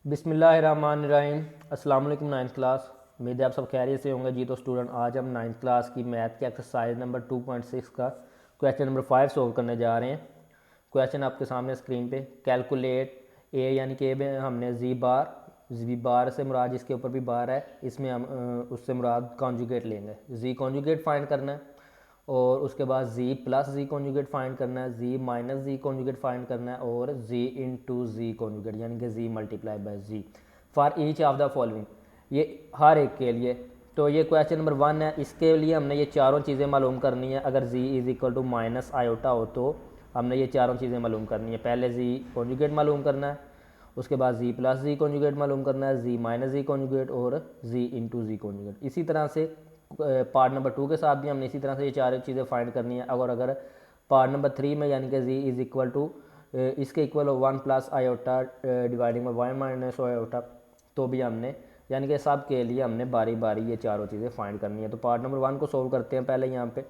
बिस्मिल्लाहिर्रहमानिर्रहीम। अस्सलाम वालेकुम नाइन्थ क्लास। उम्मीद है आप सब खैरियत से होंगे। जी तो स्टूडेंट, आज हम नाइन्थ क्लास की मैथ के एक्सरसाइज नंबर 2.6 का क्वेश्चन नंबर 5 सोल्व करने जा रहे हैं। क्वेश्चन आपके सामने स्क्रीन पे। कैलकुलेट ए यानी कि ए में हमने जी बार से मुराद जिसके ऊपर भी बार है, इसमें हम उससे मुराद कॉन्जुगेट लेंगे। जी कॉन्जुगेट फाइंड करना है और उसके बाद G plus G conjugate find करना है, G minus G conjugate find करना है और जी इंटू जी कॉन्जुगेट यानी कि G multiply by G for each of the following, ये हर एक के लिए। तो ये क्वेश्चन नंबर 1 है। इसके लिए हमने ये चारों चीज़ें मालूम करनी है। अगर G is equal to minus iota हो तो हमने ये चारों चीज़ें मालूम करनी है। पहले जी कॉन्जुगेट मालूम करना है, उसके बाद जी प्लस जी कॉन्जुगेट मालूम करना है, जी माइनस जी कॉन्जुगेट और जी इंटू जी कॉन्जुगेट। इसी तरह से पार्ट नंबर 2 के साथ भी हमने इसी तरह से ये चार चीज़ें फाइंड करनी है। अगर पार्ट नंबर 3 में यानी कि जी इज़ इक्वल टू इसके equal 1 plus iota dividing by 1 minus iota, तो भी हमने यानी कि सब के लिए हमने बारी बारी ये चारों चीज़ें फाइंड करनी है। तो पार्ट नंबर 1 को सोल्व करते हैं पहले यहाँ पे।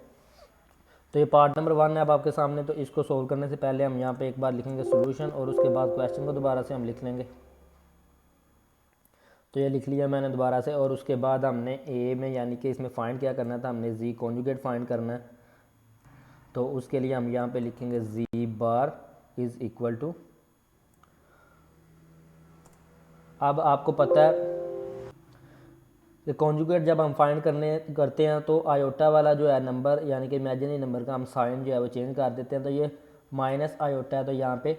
तो ये पार्ट नंबर 1 है अब आपके सामने। तो इसको सोल्व करने से पहले हम यहाँ पे एक बार लिखेंगे सोल्यूशन और उसके बाद क्वेश्चन को दोबारा से हम लिख लेंगे। तो ये लिख लिया मैंने दोबारा से। और उसके बाद हमने ए में यानी कि इसमें फाइंड क्या करना था, हमने जी कॉन्जुगेट फाइंड करना है। तो उसके लिए हम यहाँ पे लिखेंगे जी बार इज़ इक्वल टू, अब आपको पता है कि कॉन्जुगेट जब हम फाइंड करते हैं तो आयोटा वाला जो है नंबर यानी कि इमेजिनरी नंबर का हम साइन जो है वो चेंज कर देते हैं। तो ये माइनस आयोटा है तो यहाँ पे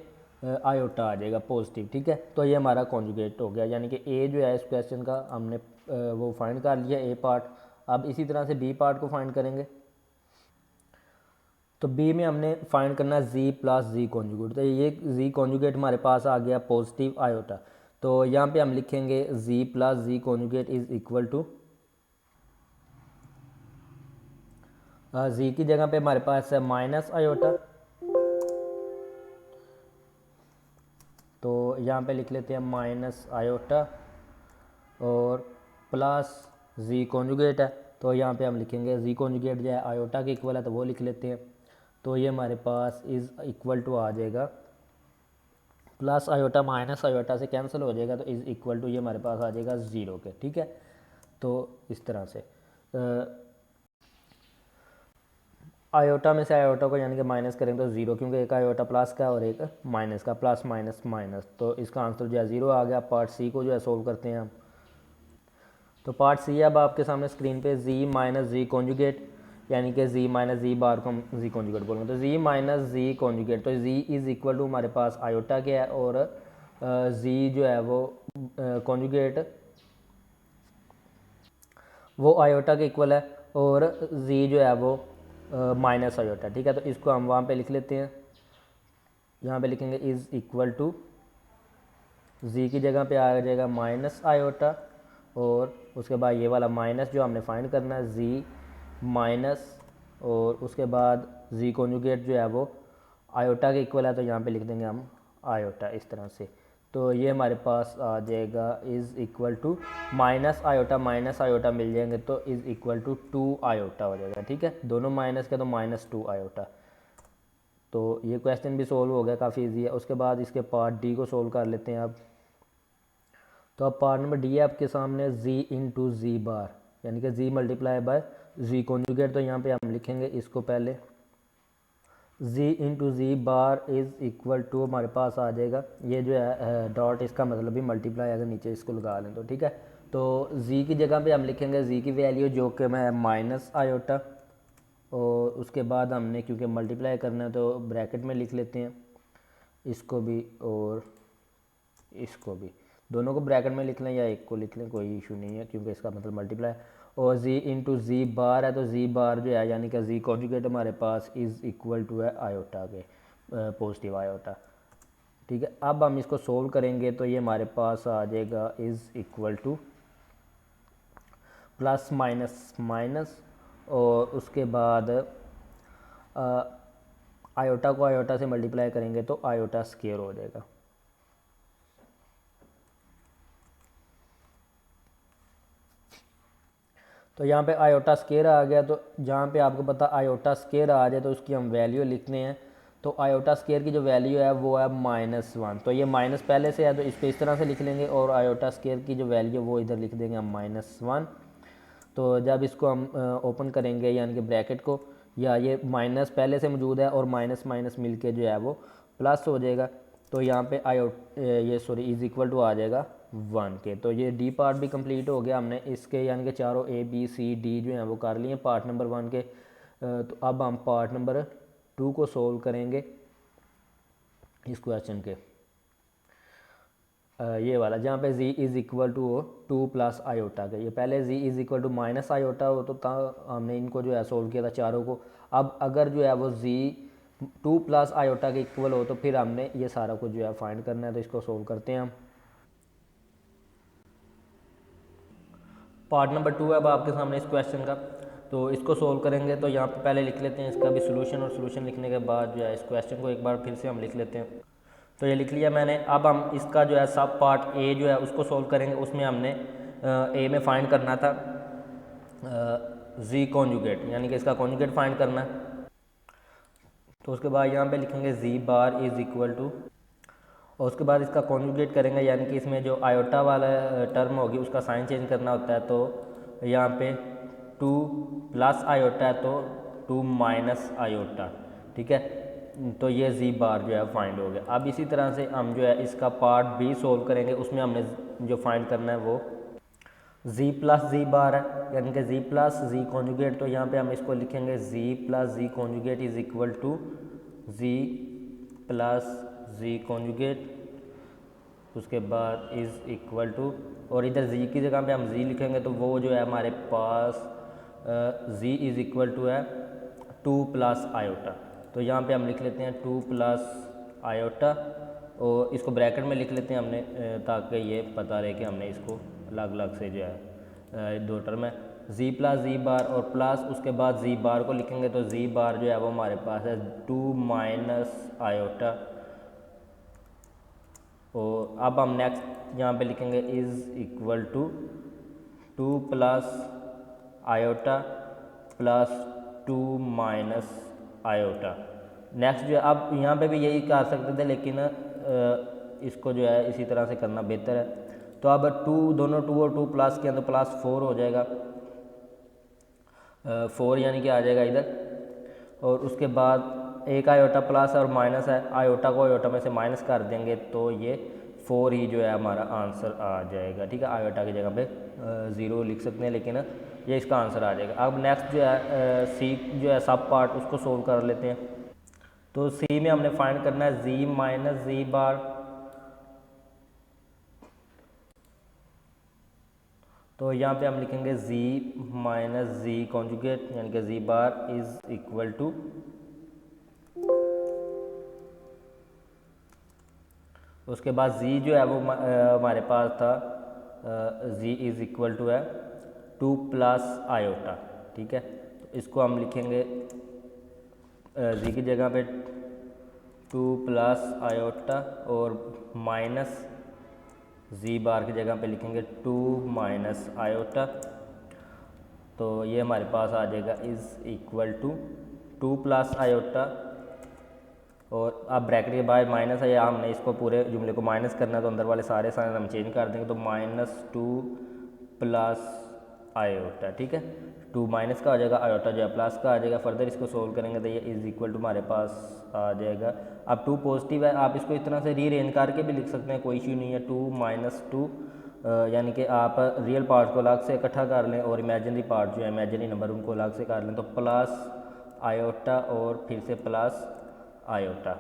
आयोटा आ जाएगा पॉजिटिव। ठीक है, तो ये हमारा कॉन्जुगेट हो गया यानी कि ए जो है इस क्वेश्चन का हमने वो फाइंड कर लिया ए पार्ट। अब इसी तरह से बी पार्ट को फाइंड करेंगे। तो बी में हमने फाइंड करना है जी प्लस जी कॉन्जुगेट। तो ये जी कॉन्जुगेट हमारे पास आ गया पॉजिटिव आयोटा। तो यहाँ पे हम लिखेंगे G plus G conjugate is equal to, G की जगह पे हमारे पास है माइनस आयोटा। तो यहाँ पे लिख लेते हैं माइनस आयोटा और प्लस जी कॉन्जुगेट है। तो यहाँ पे हम लिखेंगे जी कॉन्जुगेट जो है आयोटा के इक्वल है तो वो लिख लेते हैं। तो ये हमारे पास इज़ इक्वल टू आ जाएगा प्लस आयोटा माइनस आयोटा से कैंसिल हो जाएगा तो इज़ इक्वल टू ये हमारे पास आ जाएगा ज़ीरो के। ठीक है, तो इस तरह से आयोटा में से आयोटा को यानी कि माइनस करेंगे तो ज़ीरो, क्योंकि एक आयोटा प्लस का और एक माइनस का, प्लस माइनस माइनस, तो इसका आंसर जो है ज़ीरो आ गया। पार्ट सी को जो है सोल्व करते हैं हम। तो पार्ट सी अब आपके सामने स्क्रीन पे जी माइनस जी कॉन्जुगेट यानी कि जी माइनस जी बार को हम जी कॉन्जुगेट बोलेंगे। तो जी माइनस जी कॉन्जुगेट, तो जी इज़ इक्वल टू हमारे पास आयोटा के है और जी जो है वो कॉन्जुगेट वो आयोटा के इक्वल है और जी जो है वो माइनस आयोटा। ठीक है, तो इसको हम वहाँ पे लिख लेते हैं। यहाँ पे लिखेंगे इज़ इक्वल टू, जी की जगह पे आ जाएगा माइनस आयोटा और उसके बाद ये वाला माइनस जो हमने फाइंड करना है जी माइनस और उसके बाद जी कॉन्जुगेट जो है वो आयोटा के इक्वल है तो यहाँ पे लिख देंगे हम आयोटा इस तरह से। तो ये हमारे पास आ जाएगा is equal to minus iota मिल जाएंगे तो इज़ इक्वल टू 2 आयोटा हो जाएगा। ठीक है, दोनों माइनस के तो -2 आयोटा। तो ये क्वेश्चन भी सोल्व हो गया, काफ़ी इजी है। उसके बाद इसके पार्ट डी को सोल्व कर लेते हैं अब। तो अब पार्ट नंबर डी है आपके सामने जी इंटू जी बार यानी कि G multiply by G conjugate. तो यहाँ पे हम लिखेंगे इसको पहले G into ji bar is equal to हमारे पास आ जाएगा ये जो है डॉट, इसका मतलब भी मल्टीप्लाई, अगर नीचे इसको लगा लें तो। ठीक है, तो जी की जगह पे हम लिखेंगे जी की वैल्यू जो कि मैं माइनस आयोटा और उसके बाद हमने क्योंकि मल्टीप्लाई करना है तो ब्रैकेट में लिख लेते हैं इसको भी और इसको भी। दोनों को ब्रैकेट में लिख लें या एक को लिख लें, कोई इशू नहीं है क्योंकि इसका मतलब मल्टीप्लाई। और जी इंटू जी बार है तो जी बार जो है यानी कि जी कॉन्जुगेट हमारे पास इज़ इक्वल टू है आयोटा के, पॉजिटिव आयोटा। ठीक है, अब हम इसको सोल्व करेंगे तो ये हमारे पास आ जाएगा is equal two plus minus minus और उसके बाद आयोटा को आयोटा से मल्टीप्लाई करेंगे तो आयोटा स्क्वायर हो जाएगा। तो यहाँ पे आयोटा स्क्वायर आ गया। तो जहाँ पे आपको पता आयोटा स्क्वायर आ जाए तो उसकी हम वैल्यू लिखते हैं। तो आयोटा स्केयर की जो वैल्यू है वो है -1। तो ये माइनस पहले से है तो इसको इस तरह से लिख लेंगे, और आयोटा स्केयर की जो वैल्यू वो इधर लिख देंगे हम -1। तो जब इसको हम ओपन करेंगे यानी कि ब्रैकेट को, या ये माइनस पहले से मौजूद है और माइनस माइनस मिल के जो है वो प्लस हो जाएगा, तो यहाँ पे ये सॉरी इज़ इक्वल टू आ जाएगा 1 के। तो ये डी पार्ट भी कंप्लीट हो गया, हमने इसके यानी कि चारों ए बी सी डी जो हैं वो कर लिए पार्ट नंबर 1 के। तो अब हम पार्ट नंबर 2 को सोल्व करेंगे इस क्वेश्चन के। ये वाला जहाँ पे z इज़ इक्वल टू हो 2 प्लस आयोटा के, ये पहले z is equal to minus iota हो तो हमने इनको जो है सोल्व किया था चारों को। अब अगर जो है वो z 2 प्लस आयोटा के इक्वल हो तो फिर हमने ये सारा कुछ जो है फाइंड करना है। तो इसको सोल्व करते हैं हम। पार्ट नंबर 2 है अब आपके सामने इस क्वेश्चन का। तो इसको सोल्व करेंगे तो यहाँ पे पहले लिख लेते हैं इसका भी सोल्यूशन, और सोल्यूशन लिखने के बाद जो है इस क्वेश्चन को एक बार फिर से हम लिख लेते हैं। तो ये लिख लिया मैंने। अब हम इसका जो है सब पार्ट ए जो है उसको सोल्व करेंगे। उसमें हमने ए में फाइंड करना था जी कॉन्जुगेट, यानी कि इसका कॉन्जुगेट फाइंड करना है। तो उसके बाद यहाँ पे लिखेंगे जी बार इज़ इक्वल टू, और उसके बाद इसका कॉन्जुगेट करेंगे, यानी कि इसमें जो आयोटा वाला टर्म होगी उसका साइन चेंज करना होता है। तो यहाँ पे 2 प्लस आयोटा है तो 2 माइनस आयोटा, ठीक है। तो ये जी बार जो है फाइंड हो गया। अब इसी तरह से हम जो है इसका पार्ट बी सोल्व करेंगे। उसमें हमने जो फाइंड करना है वो जी प्लस जी बार है, यानी कि जी प्लस जी कॉन्जुगेट। तो यहाँ पे हम इसको लिखेंगे G plus G conjugate is equal to G plus G conjugate, उसके बाद इज़ इक्वल टू, और इधर जी की जगह पे हम जी लिखेंगे तो वो जो है हमारे पास जी इज़ इक्वल टू है 2 प्लस आयोटा। तो यहाँ पे हम लिख लेते हैं 2 प्लस आयोटा, और इसको ब्रैकेट में लिख लेते हैं हमने ताकि ये पता रहे कि हमने इसको अलग अलग से जो है दो टर्म है जी प्लस जी बार और प्लस उसके बाद जी बार को लिखेंगे। तो जी बार जो है वो हमारे पास है 2 माइनस आयोटा। और अब हम नेक्स्ट यहाँ पे लिखेंगे is equal to 2 plus iota plus 2 minus iota. Next जो है अब यहाँ पे भी यही कर सकते थे, लेकिन इसको जो है इसी तरह से करना बेहतर है। तो अब 2 दोनों 2 और 2 प्लस किया तो प्लस 4 हो जाएगा, 4 यानी कि आ जाएगा इधर। और उसके बाद एक आयोटा प्लस और माइनस है, आयोटा को आयोटा में से माइनस कर देंगे तो ये 4 ही जो है हमारा आंसर आ जाएगा, ठीक है। आयोटा की जगह पे 0 लिख सकते हैं, लेकिन ये इसका आंसर आ जाएगा। अब नेक्स्ट जो है सी जो है सब पार्ट उसको सोल्व कर लेते हैं। तो सी में हमने फाइंड करना है जी माइनस जी बार। तो यहाँ पे हम लिखेंगे z माइनस जी कॉन्जुगेट, यानी कि जी बार इज इक्वल टू, उसके बाद z जो है वो हमारे पास था z इज इक्वल टू है 2 प्लस आयोटा, ठीक है। तो इसको हम लिखेंगे z की जगह पे 2 प्लस आयोटा और माइनस जी बार की जगह पे लिखेंगे 2 माइनस आयोटा। तो ये हमारे पास आ जाएगा is equal to 2 plus iota, और अब ब्रैकेट के बाद माइनस है, या हमने इसको पूरे जुमले को माइनस करना है तो अंदर वाले सारे साइन हम चेंज कर देंगे। तो -2 प्लस आयोटा, ठीक है। 2 माइनस का आ जाएगा, आयोटा जो है प्लस का आ जाएगा। फर्दर इसको सोल्व करेंगे तो ये इज़ इक्वल टू हमारे पास आ जाएगा। अब 2 पॉजिटिव है, आप इसको इस तरह से रीअरेंज करके भी लिख सकते हैं, कोई इशू नहीं है। 2 माइनस 2 यानी कि आप रियल पार्ट को अलग से इकट्ठा कर लें और इमेजिनरी पार्ट जो है इमेजिनरी नंबर उनको अलग से कर लें। तो प्लस आयोटा और फिर से प्लस आयोटा,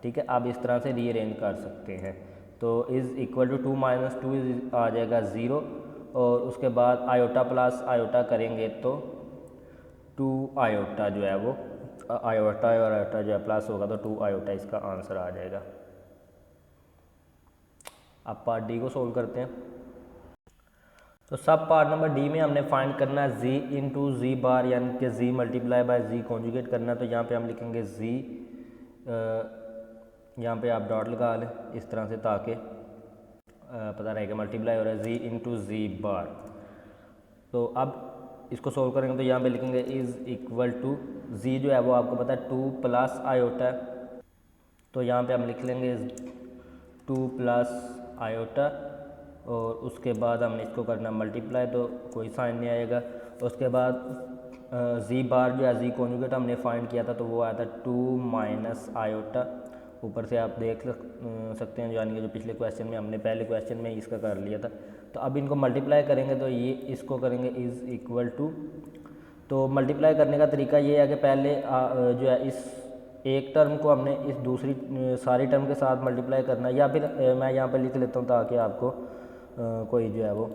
ठीक है। आप इस तरह से रीअरेंज कर सकते हैं। तो इज़ इक्वल टू 2 माइनस 2 आ जाएगा 0, और उसके बाद आयोटा प्लस आयोटा करेंगे तो 2 आयोटा जो है वो आयोटा और आयोटा जो है प्लस होगा तो 2 आयोटा इसका आंसर आ जाएगा। अब पार्ट डी को सोल्व करते हैं। तो सब पार्ट नंबर डी में हमने फाइंड करना है जी इंटू जी बार, यानी कि G multiply by G conjugate करना है। तो यहाँ पे हम लिखेंगे जी, यहाँ पे आप डॉट लगा लें इस तरह से ताकि पता रहेगा मल्टीप्लाई हो रहा है जी इंटू जी बार। तो अब इसको सोल्व करेंगे तो यहाँ पे लिखेंगे इज़ इक्वल टू जी जो है वो आपको पता है 2 प्लस आयोटा है, तो यहाँ पे हम लिख लेंगे 2 प्लस आयोटा और उसके बाद हमने इसको करना मल्टीप्लाई, तो कोई साइन नहीं आएगा। उसके बाद जी बार जो है जी कॉन्जुगेट हमने फाइंड किया था तो वो आया था 2 माइनस आयोटा। ऊपर से आप देख सकते हैं, यानी कि जो पिछले क्वेश्चन में हमने पहले क्वेश्चन में इसका कर लिया था। तो अब इनको मल्टीप्लाई करेंगे तो ये इसको करेंगे इज़ इक्वल टू, तो मल्टीप्लाई करने का तरीका ये है कि पहले जो है इस एक टर्म को हमने इस दूसरी सारी टर्म के साथ मल्टीप्लाई करना है, या फिर मैं यहाँ पे लिख लेता हूँ ताकि आपको कोई जो है वो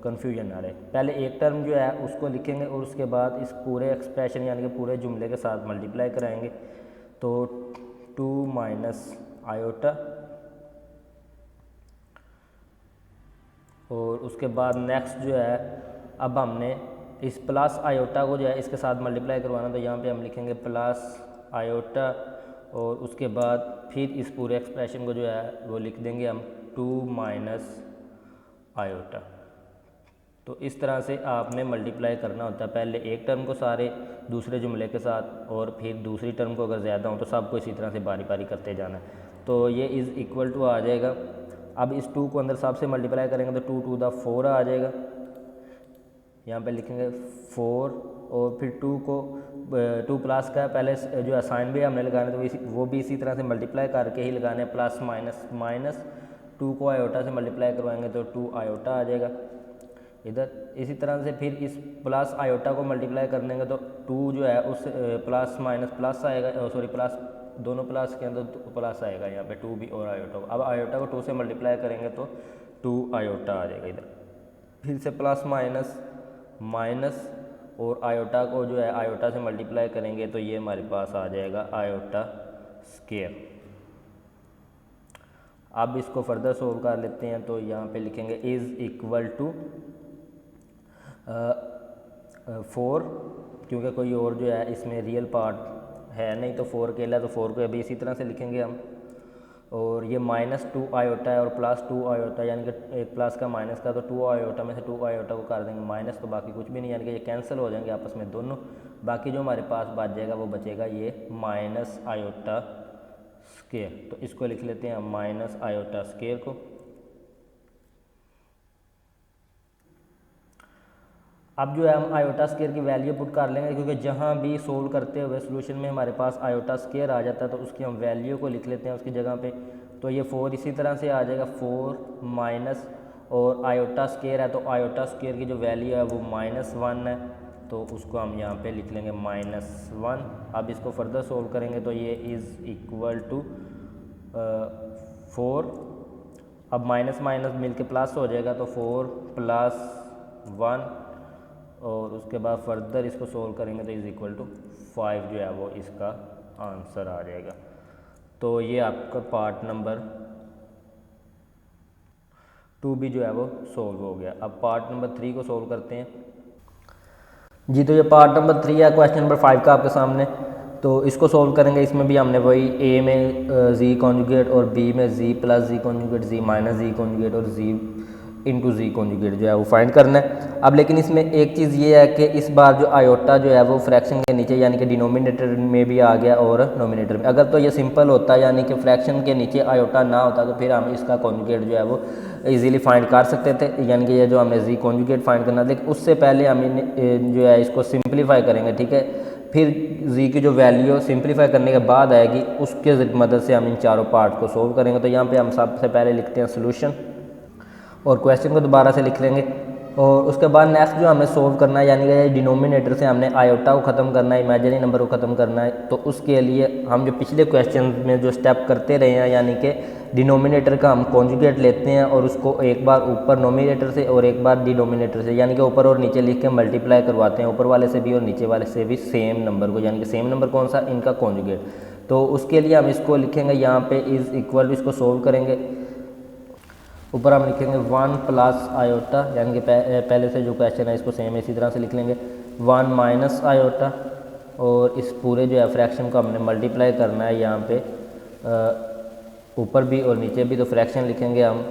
कन्फ्यूजन ना रहे। पहले एक टर्म जो है उसको लिखेंगे और उसके बाद इस पूरे एक्सप्रेशन यानी कि पूरे जुमले के साथ मल्टीप्लाई कराएंगे। तो 2 माइनस आयोटा और उसके बाद नेक्स्ट जो है अब हमने इस प्लस आयोटा को जो है इसके साथ मल्टीप्लाई करवाना, तो यहाँ पे हम लिखेंगे प्लस आयोटा और उसके बाद फिर इस पूरे एक्सप्रेशन को जो है वो लिख देंगे हम 2 माइनस आयोटा। तो इस तरह से आपने मल्टीप्लाई करना होता है, पहले एक टर्म को सारे दूसरे जुमले के साथ और फिर दूसरी टर्म को अगर ज़्यादा हो तो सबको इसी तरह से बारी बारी करते जाना है। तो ये इज़ इक्वल टू आ जाएगा। अब इस 2 को अंदर सब से मल्टीप्लाई करेंगे तो 2 टू द 4 आ जाएगा। यहाँ पे लिखेंगे 4 और फिर 2 को 2 प्लस का पहले जो है साइन भी हमने लगाना तो वो भी इसी तरह से मल्टीप्लाई करके ही लगाने, प्लस माइनस माइनस 2 को आयोटा से मल्टीप्लाई करवाएंगे तो 2 आयोटा आ जाएगा इधर। इसी तरह से फिर इस प्लस आयोटा को मल्टीप्लाई कर देंगे तो 2 जो है उस प्लस माइनस प्लस आएगा, सॉरी प्लस दोनों प्लस के अंदर प्लस आएगा यहाँ पे 2 भी और आयोटा को। अब आयोटा को 2 से मल्टीप्लाई करेंगे तो 2 आयोटा आ जाएगा इधर। फिर से प्लस माइनस माइनस और आयोटा को जो है आयोटा से मल्टीप्लाई करेंगे तो ये हमारे पास आ जाएगा आयोटा स्क्वायर। अब इसको फर्दर सोल्व कर लेते हैं, तो यहाँ पे लिखेंगे इज़ इक्वल टू 4, क्योंकि कोई और जो है इसमें रियल पार्ट है नहीं तो 4 अकेला, तो 4 को अभी इसी तरह से लिखेंगे हम। और ये -2 आयोटा है और +2 आयोटा, यानी कि एक प्लस का माइनस का, तो 2 आयोटा में से 2 आयोटा को कर देंगे माइनस, तो बाकी कुछ भी नहीं, यानी कि ये कैंसिल हो जाएंगे आपस में दोनों। बाकी जो हमारे पास बच जाएगा वो बचेगा ये माइनस आयोटा स्क्वायर। तो इसको लिख लेते हैं माइनस आयोटा स्क्वायर को। अब जो है हम आयोटा स्क्वायर की वैल्यू पुट कर लेंगे, क्योंकि जहाँ भी सोल्व करते हुए सोल्यूशन में हमारे पास आयोटा स्क्वायर आ जाता है तो उसकी हम वैल्यू को लिख लेते हैं उसकी जगह पे। तो ये 4 इसी तरह से आ जाएगा 4 माइनस और आयोटा स्क्वायर है तो आयोटा स्क्वायर की जो वैल्यू है वो -1 है, तो उसको हम यहाँ पे लिख लेंगे -1। अब इसको फर्दर सोल्व करेंगे तो ये इज़ इक्वल टू 4, अब माइनस माइनस मिल के प्लस हो जाएगा तो 4 + 1 और उसके बाद फर्दर इसको सोल्व करेंगे तो इज़ इक्वल टू 5 जो है वो इसका आंसर आ जाएगा। तो ये आपका पार्ट नंबर 2 भी जो है वो सोल्व हो गया। अब पार्ट नंबर 3 को सोल्व करते हैं जी। तो ये पार्ट नंबर 3 है, क्वेश्चन नंबर 5 का आपके सामने। तो इसको सोल्व करेंगे, इसमें भी हमने वही ए में जी कॉन्जुगेट और बी में जी प्लस जी कॉन्जुगेट, जी माइनस जी कॉन्जुगेट और जी इंटू जी कॉन्जुगेट जो है वो फाइंड करना है। अब लेकिन इसमें एक चीज़ ये है कि इस बार जो आयोटा जो है वो फ्रैक्शन के नीचे यानी कि डिनोमिनेटर में भी आ गया और नोमिनेटर में। अगर तो ये सिंपल होता यानी कि फ्रैक्शन के नीचे आयोटा ना होता तो फिर हम इसका कॉन्जुगेट जो है वो इजीली फाइंड कर सकते थे, यानी कि ये जो हमने जी कॉन्जुगेट फाइंड करना, लेकिन उससे पहले हम जो है इसको सिंप्लीफाई करेंगे, ठीक है। फिर जी की जो वैल्यू सिंप्लीफाई करने के बाद आएगी उसके मदद से हम इन चारों पार्ट को सोल्व करेंगे। तो यहाँ पे हम सबसे पहले लिखते हैं सोल्यूशन और क्वेश्चन को दोबारा से लिख लेंगे और उसके बाद नेक्स्ट जो हमें सोल्व करना है यानी कि डिनोमिनेटर से हमने आयोटा को ख़त्म करना है, इमेजिनरी नंबर को ख़त्म करना है। तो उसके लिए हम जो पिछले क्वेश्चन में जो स्टेप करते रहे हैं यानी कि डिनोमिनेटर का हम कॉन्जुगेट लेते हैं और उसको एक बार ऊपर नोमिनेटर से और एक बार डिनोमिनेटर से यानी कि ऊपर और नीचे लिख के मल्टीप्लाई करवाते हैं, ऊपर वाले से भी और नीचे वाले से भी सेम नंबर को, यानी कि सेम नंबर कौन सा, इनका कॉन्जुगेट। तो उसके लिए हम इसको लिखेंगे यहाँ पे इज़ इक्वल टू, इसको सोल्व करेंगे, ऊपर हम लिखेंगे 1 प्लस आयोटा, यानी कि पहले से जो क्वेश्चन है इसको सेम इसी तरह से लिख लेंगे 1 माइनस आयोटा और इस पूरे जो है फ्रैक्शन को हमने मल्टीप्लाई करना है यहाँ पे ऊपर भी और नीचे भी, तो फ्रैक्शन लिखेंगे हम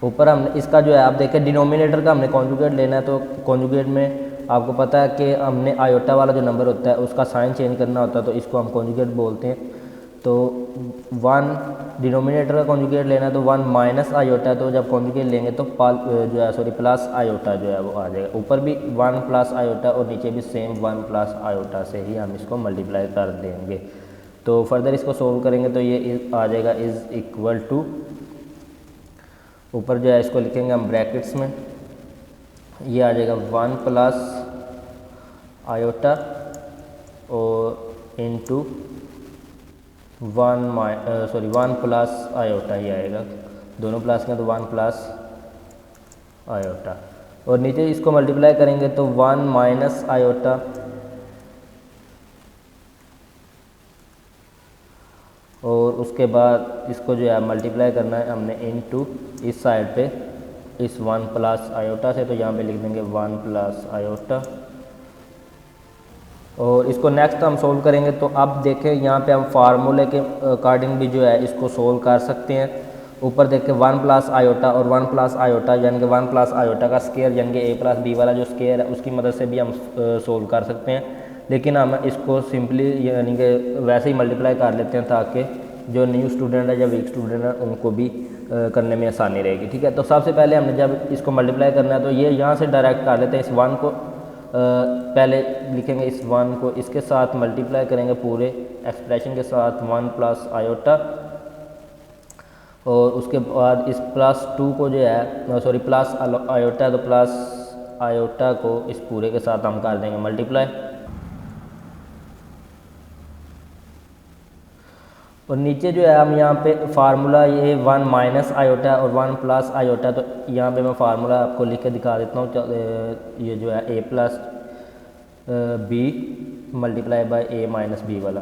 ऊपर। हमने इसका जो है आप देखें डिनोमिनेटर का हमने कॉन्जुगेट लेना है, तो कॉन्जुगेट में आपको पता है कि हमने आयोटा वाला जो नंबर होता है उसका साइन चेंज करना होता है, तो इसको हम कॉन्जुगेट बोलते हैं। तो 1 डिनोमिनेटर का कॉन्जुगेट लेना है तो 1 माइनस आयोटा, तो जब कॉन्जुगेट लेंगे तो जो है सॉरी प्लस आयोटा जो है वो आ जाएगा। ऊपर भी 1 प्लस आयोटा और नीचे भी सेम 1 प्लस आयोटा से ही हम इसको मल्टीप्लाई कर देंगे। तो फर्दर इसको सोल्व करेंगे तो ये आ जाएगा इज़ इक्वल टू, ऊपर जो है इसको लिखेंगे हम ब्रैकेट्स में, ये आ जाएगा 1 प्लस आयोटा और इनटू 1 प्लस आयोटा ही आएगा, दोनों प्लस के तो 1 प्लस आयोटा, और नीचे इसको मल्टीप्लाई करेंगे तो 1 माइनस आयोटा और उसके बाद इसको जो है मल्टीप्लाई करना है हमने इनटू इस साइड पे इस 1 प्लस आयोटा से, तो यहाँ पे लिख देंगे 1 प्लस आयोटा। और इसको नेक्स्ट हम सोल्व करेंगे तो अब देखें यहाँ पे हम फार्मूले के अकॉर्डिंग भी जो है इसको सोल्व कर सकते हैं। ऊपर देखें 1 प्लस आयोटा और 1 प्लस आयोटा यानी कि 1 प्लस आयोटा का स्केयर यानी कि ए प्लस बी वाला जो स्केयर है उसकी मदद से भी हम सोल्व कर सकते हैं, लेकिन हम इसको सिंपली यानी कि वैसे ही मल्टीप्लाई कर लेते हैं ताकि जो न्यू स्टूडेंट है या वीक स्टूडेंट है उनको भी करने में आसानी रहेगी। ठीक है, तो सबसे पहले हमने जब इसको मल्टीप्लाई करना है तो ये यहाँ से डायरेक्ट कर लेते हैं। इस 1 को पहले लिखेंगे, इस 1 को इसके साथ मल्टीप्लाई करेंगे पूरे एक्सप्रेशन के साथ 1 प्लस आयोटा, और उसके बाद इस प्लस 2 को जो है सॉरी प्लस आयोटा, तो प्लस आयोटा को इस पूरे के साथ हम कर देंगे मल्टीप्लाई। और नीचे जो है हम यहाँ पे फार्मूला ये 1 माइनस आयोटा और 1 प्लस आयोटा, तो यहाँ पे मैं फार्मूला आपको लिख के दिखा देता हूँ। ये जो है a plus B multiply by a minus B वाला,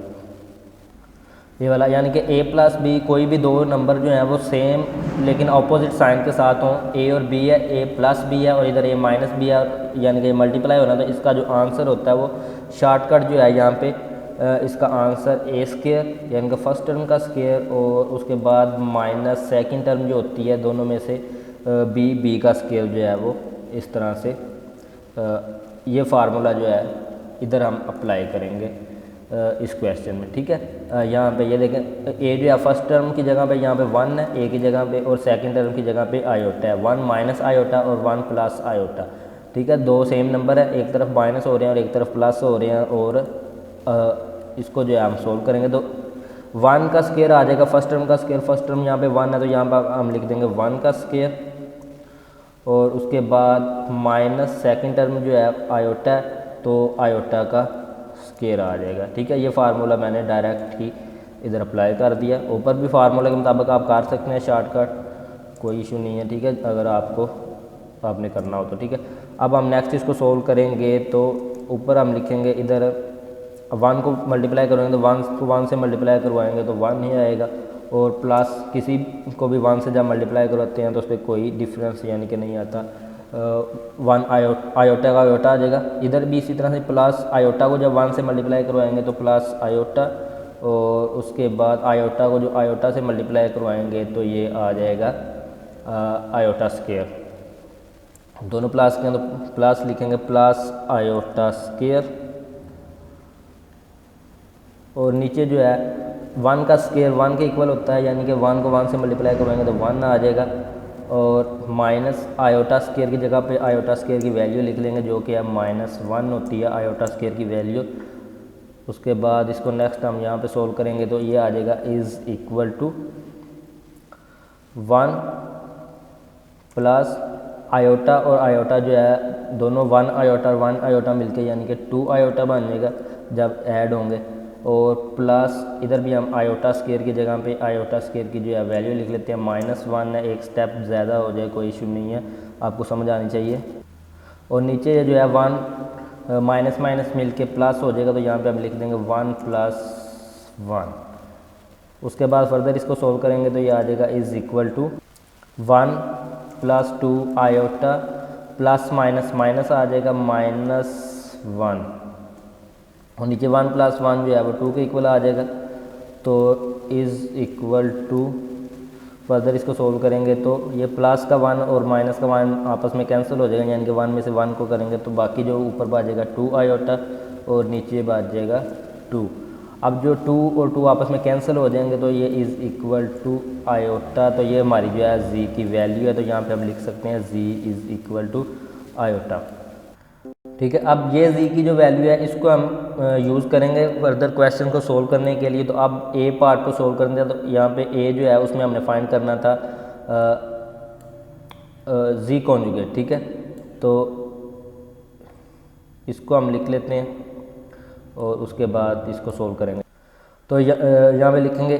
ये वाला यानी कि a प्लस बी, कोई भी दो नंबर जो हैं वो सेम लेकिन अपोजिट साइन के साथ हों, a और b है, a प्लस बी है और इधर a माइनस बी है, यानी कि मल्टीप्लाई होना, तो इसका जो आंसर होता है वो शॉर्टकट जो है यहाँ पे इसका आंसर ए स्केयर यानी कि फर्स्ट टर्म का स्केयर और उसके बाद माइनस सेकंड टर्म जो होती है दोनों में से बी का स्केयर जो है वो इस तरह से ये फार्मूला जो है इधर हम अप्लाई करेंगे इस क्वेश्चन में। ठीक है, यहाँ पे ये देखें ए जो है फर्स्ट टर्म की जगह पे यहाँ पे 1 है ए की जगह पे, और सेकंड टर्म की जगह पे आयोटा है, 1 माइनस आयोटा और 1 प्लस आयोटा। ठीक है, दो सेम नंबर है, एक तरफ माइनस हो रहे हैं और एक तरफ प्लस हो रहे हैं, और इसको जो है हम सोल्व करेंगे तो 1 का स्केयर आ जाएगा फर्स्ट टर्म का स्केयर, फर्स्ट टर्म यहाँ पे 1 है तो यहाँ पर हम लिख देंगे 1 का स्केयर, और उसके बाद माइनस सेकंड टर्म जो है आयोटा है तो आयोटा का स्केयर आ जाएगा। ठीक है, ये फार्मूला मैंने डायरेक्ट ही इधर अप्लाई कर दिया। ऊपर भी फार्मूला के मुताबिक आप कर सकते हैं शॉर्टकट, कोई इशू नहीं है। ठीक है, अगर आपने करना हो तो। ठीक है, अब हम नेक्स्ट इसको सोल्व करेंगे तो ऊपर हम लिखेंगे इधर 1 को मल्टीप्लाई करेंगे तो 1 को 1 से मल्टीप्लाई करवाएंगे तो 1 ही आएगा, और प्लस किसी को भी 1 से जब मल्टीप्लाई करवाते हैं तो उस पर कोई डिफरेंस यानी कि नहीं आता, 1 आयोटा का आयोटा आ जाएगा। इधर भी इसी तरह से प्लस आयोटा को जब 1 से मल्टीप्लाई करवाएंगे तो प्लस आयोटा, और उसके बाद आयोटा को जो आयोटा से मल्टीप्लाई करवाएंगे तो ये आ जाएगा आयोटा स्केयर। दोनों प्लस के तो प्लस लिखेंगे प्लस आयोटा स्केयर, और नीचे जो है 1 का स्केयर 1 के इक्वल होता है यानी कि 1 को 1 से मल्टीप्लाई करवाएंगे तो 1 आ जाएगा, और माइनस आयोटा स्केयर की जगह पे आयोटा स्केयर की वैल्यू लिख लेंगे जो कि अब -1 होती है आयोटा स्केयर की वैल्यू। उसके बाद इसको नेक्स्ट हम यहाँ पे सोल्व करेंगे तो ये आ जाएगा is equal to 1 plus iota और आयोटा जो है दोनों 1 आयोटा और 1 आयोटा मिलके यानी कि 2 आयोटा बन जाएगा जब ऐड होंगे, और प्लस इधर भी हम आयोटा स्केयर की जगह पे आयोटा स्केयर की जो है वैल्यू लिख लेते हैं, -1 है, एक स्टेप ज़्यादा हो जाए कोई इशू नहीं है, आपको समझ आनी चाहिए। और नीचे जो है 1 माइनस माइनस मिल के प्लस हो जाएगा तो यहाँ पे हम लिख देंगे 1 + 1। उसके बाद फर्दर इसको सोल्व करेंगे तो ये आ जाएगा is equal to 1 + 2 iota plus minus minus आ जाएगा -1, और नीचे 1 + 1 जो है वो 2 के इक्वल आ जाएगा, तो इज़ इक्वल टू फर्दर इसको सोल्व करेंगे तो ये प्लस का 1 और माइनस का 1 आपस में कैंसिल हो जाएगा, यानी कि 1 में से 1 को करेंगे तो बाकी जो ऊपर बचेगा 2 आयोटा और नीचे बच जाएगा 2। अब जो 2 और 2 आपस में कैंसिल हो जाएंगे तो ये इज़ इक्वल टू आयोटा, तो ये हमारी जो है z की वैल्यू है, तो यहाँ पे हम लिख सकते हैं z is equal to iota. ठीक है, अब ये z की जो वैल्यू है इसको हम यूज़ करेंगे फर्दर क्वेश्चन को सोल्व करने के लिए। तो अब a पार्ट को सोल्व करने तो यहाँ पे a जो है उसमें हमने फाइंड करना था z कॉन्जुगेट। ठीक है, तो इसको हम लिख लेते हैं और उसके बाद इसको सोल्व करेंगे। तो यहाँ पे लिखेंगे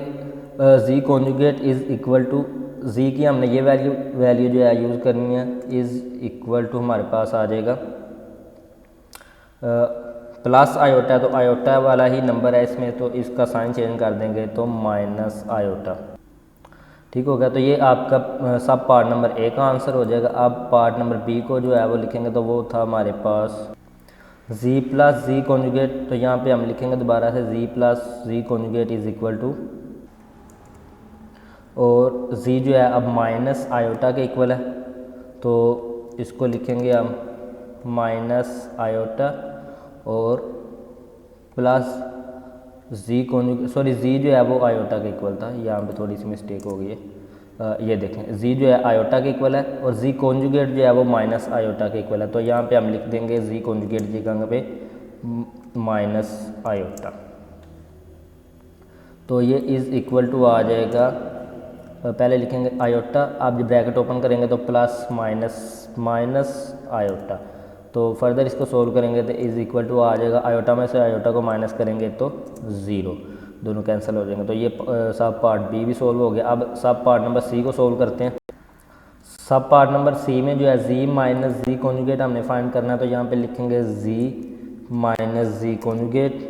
z conjugate is equal to z की हमने ये वैल्यू जो है यूज़ करनी है, इज़ इक्वल टू हमारे पास आ जाएगा प्लस आयोटा, तो आयोटा वाला ही नंबर है इसमें, तो इसका साइन चेंज कर देंगे तो माइनस आयोटा। ठीक हो गया, तो ये आपका सब पार्ट नंबर ए का आंसर हो जाएगा। अब पार्ट नंबर बी को जो है वो लिखेंगे तो वो था हमारे पास z प्लस z कॉन्जुगेट, तो यहाँ पे हम लिखेंगे दोबारा से z plus z conjugate is equal to, और z जो है अब माइनस आयोटा के इक्वल है, तो इसको लिखेंगे हम माइनस आयोटा और plus z conjugate, sorry z जो है वो आयोटा के इक्वल था, यहाँ पे थोड़ी सी मिस्टेक हो गई है। ये देखें z जो है आयोटा के इक्वल है और z कॉन्जुगेट जो है वो माइनस आयोटा के इक्वल है, तो यहाँ पे हम लिख देंगे z कॉन्जुगेट की जगह पे माइनस आयोटा। तो ये इज़ इक्वल टू आ जाएगा, पहले लिखेंगे आयोटा, आप जब ब्रैकेट ओपन करेंगे तो प्लस माइनस माइनस आयोटा, तो फर्दर इसको सोल्व करेंगे तो इज़ इक्वल टू आ जाएगा, आयोटा में से आयोटा को माइनस करेंगे तो 0, दोनों कैंसिल हो जाएंगे। तो ये सब पार्ट बी भी सोल्व हो गया। अब सब पार्ट नंबर सी को सोल्व करते हैं। सब पार्ट नंबर सी में जो है z माइनस z कॉन्जुगेट हमने फाइंड करना है, तो यहाँ पे लिखेंगे z माइनस z कॉन्जुगेट,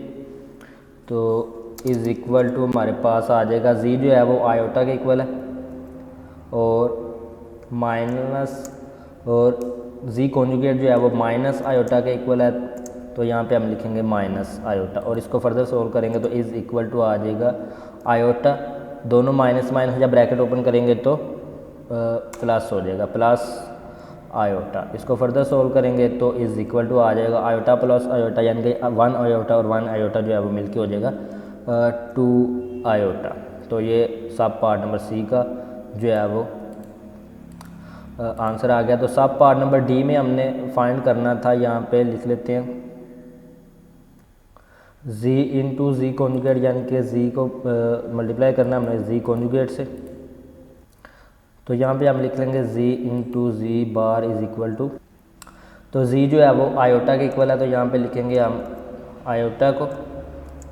तो इज़ इक्वल टू हमारे पास आ जाएगा z जो है वो आयोटा के इक्वल है और माइनस, और z कॉन्जुगेट जो है वो माइनस आयोटा के इक्वल है, तो यहाँ पे हम लिखेंगे माइनस आयोटा और इसको फर्दर सोल्व करेंगे तो इज़ इक्वल टू आ जाएगा आयोटा, दोनों माइनस माइनस जब ब्रैकेट ओपन करेंगे तो प्लस हो जाएगा, प्लस आयोटा। इसको फर्दर सोल्व करेंगे तो इज़ इक्वल टू आ जाएगा आयोटा प्लस आयोटा, यानी कि 1 आयोटा और 1 आयोटा जो है वो मिलके हो जाएगा 2 आयोटा। तो ये सब पार्ट नंबर सी का जो है वो आंसर आ गया। तो सब पार्ट नंबर डी में हमने फाइंड करना था, यहाँ पे लिख लेते हैं z इंटू जी कॉन्जुगेट, यानी कि z को मल्टीप्लाई करना हमने z कॉन्जुगेट से, तो यहाँ पे हम लिख लेंगे z into ji bar is equal to, तो z जो है वो आयोटा के इक्वल है, तो यहाँ पे लिखेंगे हम आयोटा को,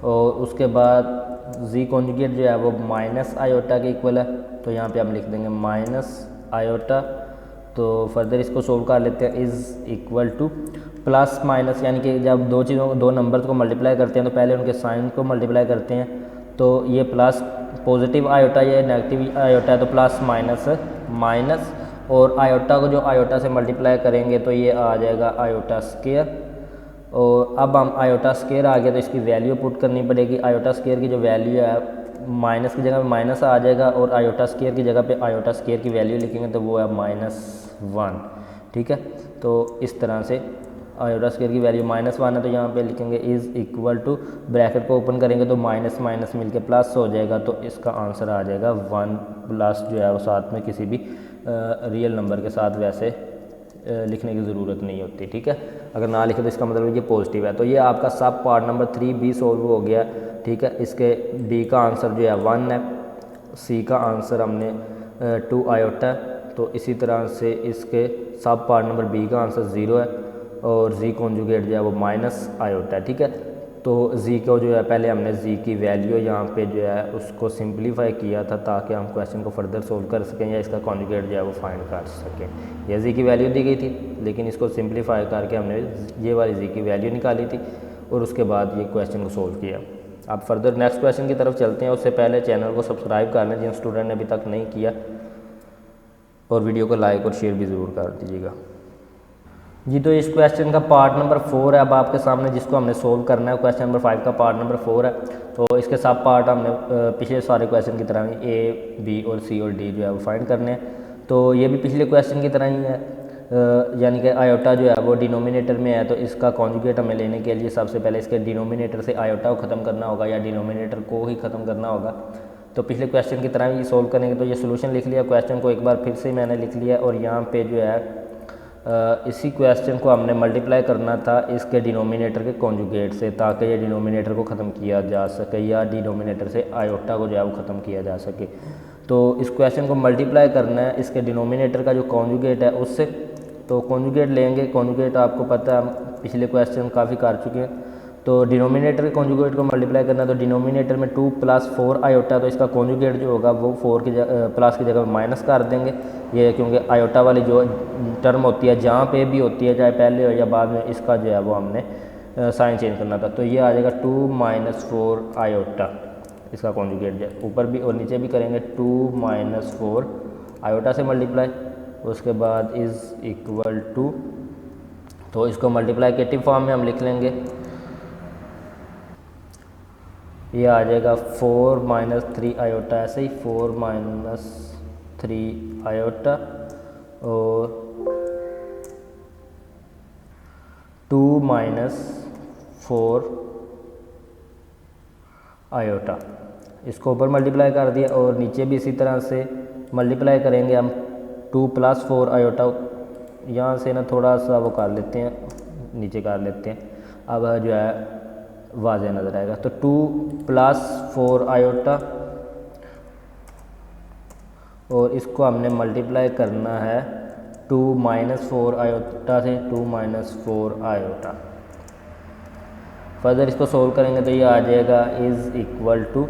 और उसके बाद z कॉन्जुगेट जो है वो माइनस आयोटा के इक्वल है, तो यहाँ पे हम लिख देंगे माइनस आयोटा। तो फर्दर इसको सोल्व कर लेते हैं, is equal two plus minus, यानी कि जब दो नंबर्स को मल्टीप्लाई करते हैं तो पहले उनके साइन को मल्टीप्लाई करते हैं, तो ये प्लस पॉजिटिव आयोटा, ये नेगेटिव आयोटा है, तो प्लस माइनस माइनस, और आयोटा को जो आयोटा से मल्टीप्लाई करेंगे तो ये आ जाएगा आयोटा स्क्वायर, और अब हम आयोटा स्क्वायर आ गया तो इसकी वैल्यू पुट करनी पड़ेगी। आयोटा स्क्वायर की जो वैल्यू है माइनस की जगह पे माइनस आ जाएगा, और आयोटा स्क्वायर की जगह पे आयोटा स्क्वायर की वैल्यू लिखेंगे तो वो है -1। ठीक है, तो इस तरह से आयोटा स्क्वायर की वैल्यू -1 है, तो यहाँ पे लिखेंगे इज़ इक्वल टू, ब्रैकेट को ओपन करेंगे तो माइनस माइनस मिलके प्लस हो जाएगा, तो इसका आंसर आ जाएगा 1 प्लस जो है वो साथ में किसी भी रियल नंबर के साथ वैसे लिखने की ज़रूरत नहीं होती। ठीक है, अगर ना लिखे तो इसका मतलब ये पॉजिटिव है। तो ये आपका सब पार्ट नंबर 3 भी सोल्व हो गया। ठीक है, इसके डी का आंसर जो है 1 है, सी का आंसर हमने 2 आयोटा, तो इसी तरह से इसके सब पार्ट नंबर बी का आंसर 0 है, और जी कॉन्जुगेट जो है वो माइनस आयोटा है। ठीक है, तो जी को जो है पहले हमने जी की वैल्यू यहाँ पे जो है उसको सिंपलीफाई किया था ताकि हम क्वेश्चन को फर्दर सोल्व कर सकें या इसका कॉन्जुगेट जो है वो फाइंड कर सकें। ये जी की वैल्यू दी गई थी, लेकिन इसको सिंपलीफाई करके हमने ये वाली जी की वैल्यू निकाली थी और उसके बाद ये क्वेश्चन को सोल्व किया। अब फर्दर नेक्स्ट क्वेश्चन की तरफ चलते हैं। उससे पहले चैनल को सब्सक्राइब कर लें जिन स्टूडेंट ने अभी तक नहीं किया, और वीडियो को लाइक और शेयर भी ज़रूर कर दीजिएगा। जी तो इस क्वेश्चन का पार्ट नंबर 4 है अब आपके सामने, जिसको हमने सोल्व करना है। क्वेश्चन नंबर 5 का पार्ट नंबर 4 है। तो इसके सब पार्ट हमने पिछले सारे क्वेश्चन की तरह ही ए, बी और सी और डी जो है वो फाइंड करने हैं। तो ये भी पिछले क्वेश्चन की तरह ही है, यानी कि आयोटा जो है वो डिनोमिनेटर में है, तो इसका कॉन्जुगेट हमें लेने के लिए सबसे पहले इसके डिनोमिनेटर से आयोटा को ख़त्म करना होगा या डिनोमिनेटर को ही ख़त्म करना होगा। तो पिछले क्वेश्चन की तरह ही सोल्व करेंगे। तो ये सोल्यूशन लिख लिया, क्वेश्चन को एक बार फिर से मैंने लिख लिया, और यहाँ पे जो है इसी क्वेश्चन को हमने मल्टीप्लाई करना था इसके डिनोमिनेटर के कॉन्जुगेट से, ताकि ये डिनोमिनेटर को ख़त्म किया जा सके या डिनोमिनेटर से आयोटा को जो है वो ख़त्म किया जा सके। तो इस क्वेश्चन को मल्टीप्लाई करना है इसके डिनोमिनेटर का जो कॉन्जुगेट है उससे। तो कॉन्जुगेट लेंगे, कॉन्जुगेट आपको पता है हम पिछले क्वेश्चन काफ़ी कर चुके हैं। तो डिनोमिनेटर के कॉन्जुगेट को मल्टीप्लाई करना है, तो डिनोमिनेटर में 2 + 4 आयोटा, तो इसका कॉन्जुगेट जो होगा वो 4 की प्लस की जगह माइनस कर देंगे। ये क्योंकि आयोटा वाली जो टर्म होती है जहाँ पे भी होती है, चाहे पहले हो या बाद में, इसका जो है वो हमने साइन चेंज करना था। तो ये आ जाएगा 2 - 4 आयोटा, इसका कॉन्जुगेट जो ऊपर भी और नीचे भी करेंगे 2 - 4 आयोटा से मल्टीप्लाई, उसके बाद इज़ इक्वल टू, तो इसको मल्टीप्लाइकेटिव फॉर्म में हम लिख लेंगे। ये आ जाएगा 4 - 3 आयोटा, ऐसे ही 4 - 3 आयोटा और 2 - 4 आयोटा, इसको ऊपर मल्टीप्लाई कर दिया और नीचे भी इसी तरह से मल्टीप्लाई करेंगे हम 2 + 4 आयोटा। यहाँ से ना थोड़ा सा वो कर लेते हैं, नीचे कर लेते हैं, अब जो है वाज़ेह नज़र आएगा। तो 2 + 4 आयोटा और इसको हमने मल्टीप्लाई करना है 2 - 4 आयोटा से, 2 - 4 आयोटा। फर्दर इसको सोल्व करेंगे तो ये आ जाएगा इज़ इक्वल टू,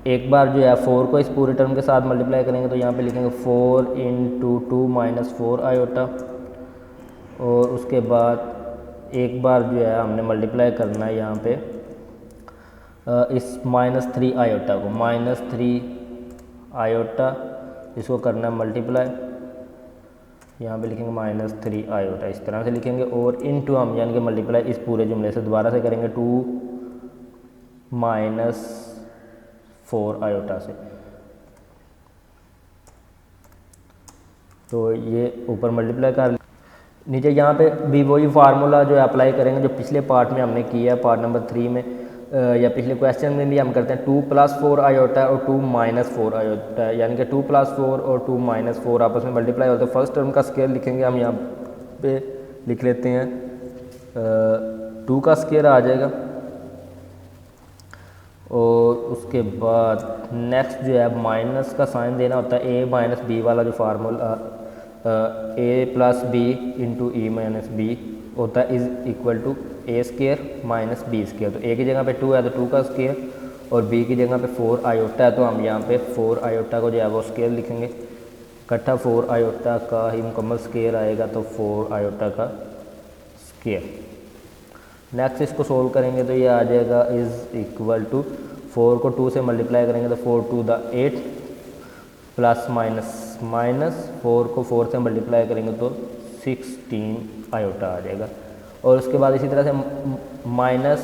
एक बार जो है 4 को इस पूरे टर्म के साथ मल्टीप्लाई करेंगे तो यहाँ पे लिखेंगे 4 × 2 - 4 आयोटा, और उसके बाद एक बार जो है हमने मल्टीप्लाई करना है यहाँ पे इस -3 आयोटा को, -3 आयोटा, इसको करना है मल्टीप्लाई, यहाँ पे लिखेंगे -3 आयोटा, इस तरह से लिखेंगे, और इनटू हम यानी कि मल्टीप्लाई इस पूरे जुमले से दोबारा से करेंगे 2 - 4 आयोटा से। तो ये ऊपर मल्टीप्लाई कर, नीचे यहाँ पे भी वही फार्मूला जो है अप्लाई करेंगे जो पिछले पार्ट में हमने किया है, पार्ट नंबर 3 में, या पिछले क्वेश्चन में भी हम करते हैं। 2 + 4 आयोटा और 2 - 4 आयोटा, यानी कि 2 + 4 और 2 - 4 आपस में मल्टीप्लाई होते हैं। फर्स्ट टर्म का स्केयर लिखेंगे हम, यहाँ पे लिख लेते हैं 2 का स्केयर आ जाएगा, और उसके बाद नेक्स्ट जो है माइनस का साइन देना होता है, a - b वाला जो formula a + b × e - b होता है is equal to a² - b²। तो a की जगह पे 2 है तो 2 का स्केयर, और b की जगह पे 4 आयोटा है तो हम यहाँ पे 4 आयोटा को जो है वो स्केयर लिखेंगे, इकट्ठा 4 आयोटा का ही मुकम्मल स्केयर आएगा, तो 4 आयोटा का स्केयर। नेक्स्ट इसको सोल्व करेंगे तो ये आ जाएगा इज़ इक्वल टू, 4 को 2 से मल्टीप्लाई करेंगे तो 4 × 2 = 8, प्लस माइनस 4 को 4 से मल्टीप्लाई करेंगे तो 16 आयोटा आ जाएगा। और उसके बाद इसी तरह से माइनस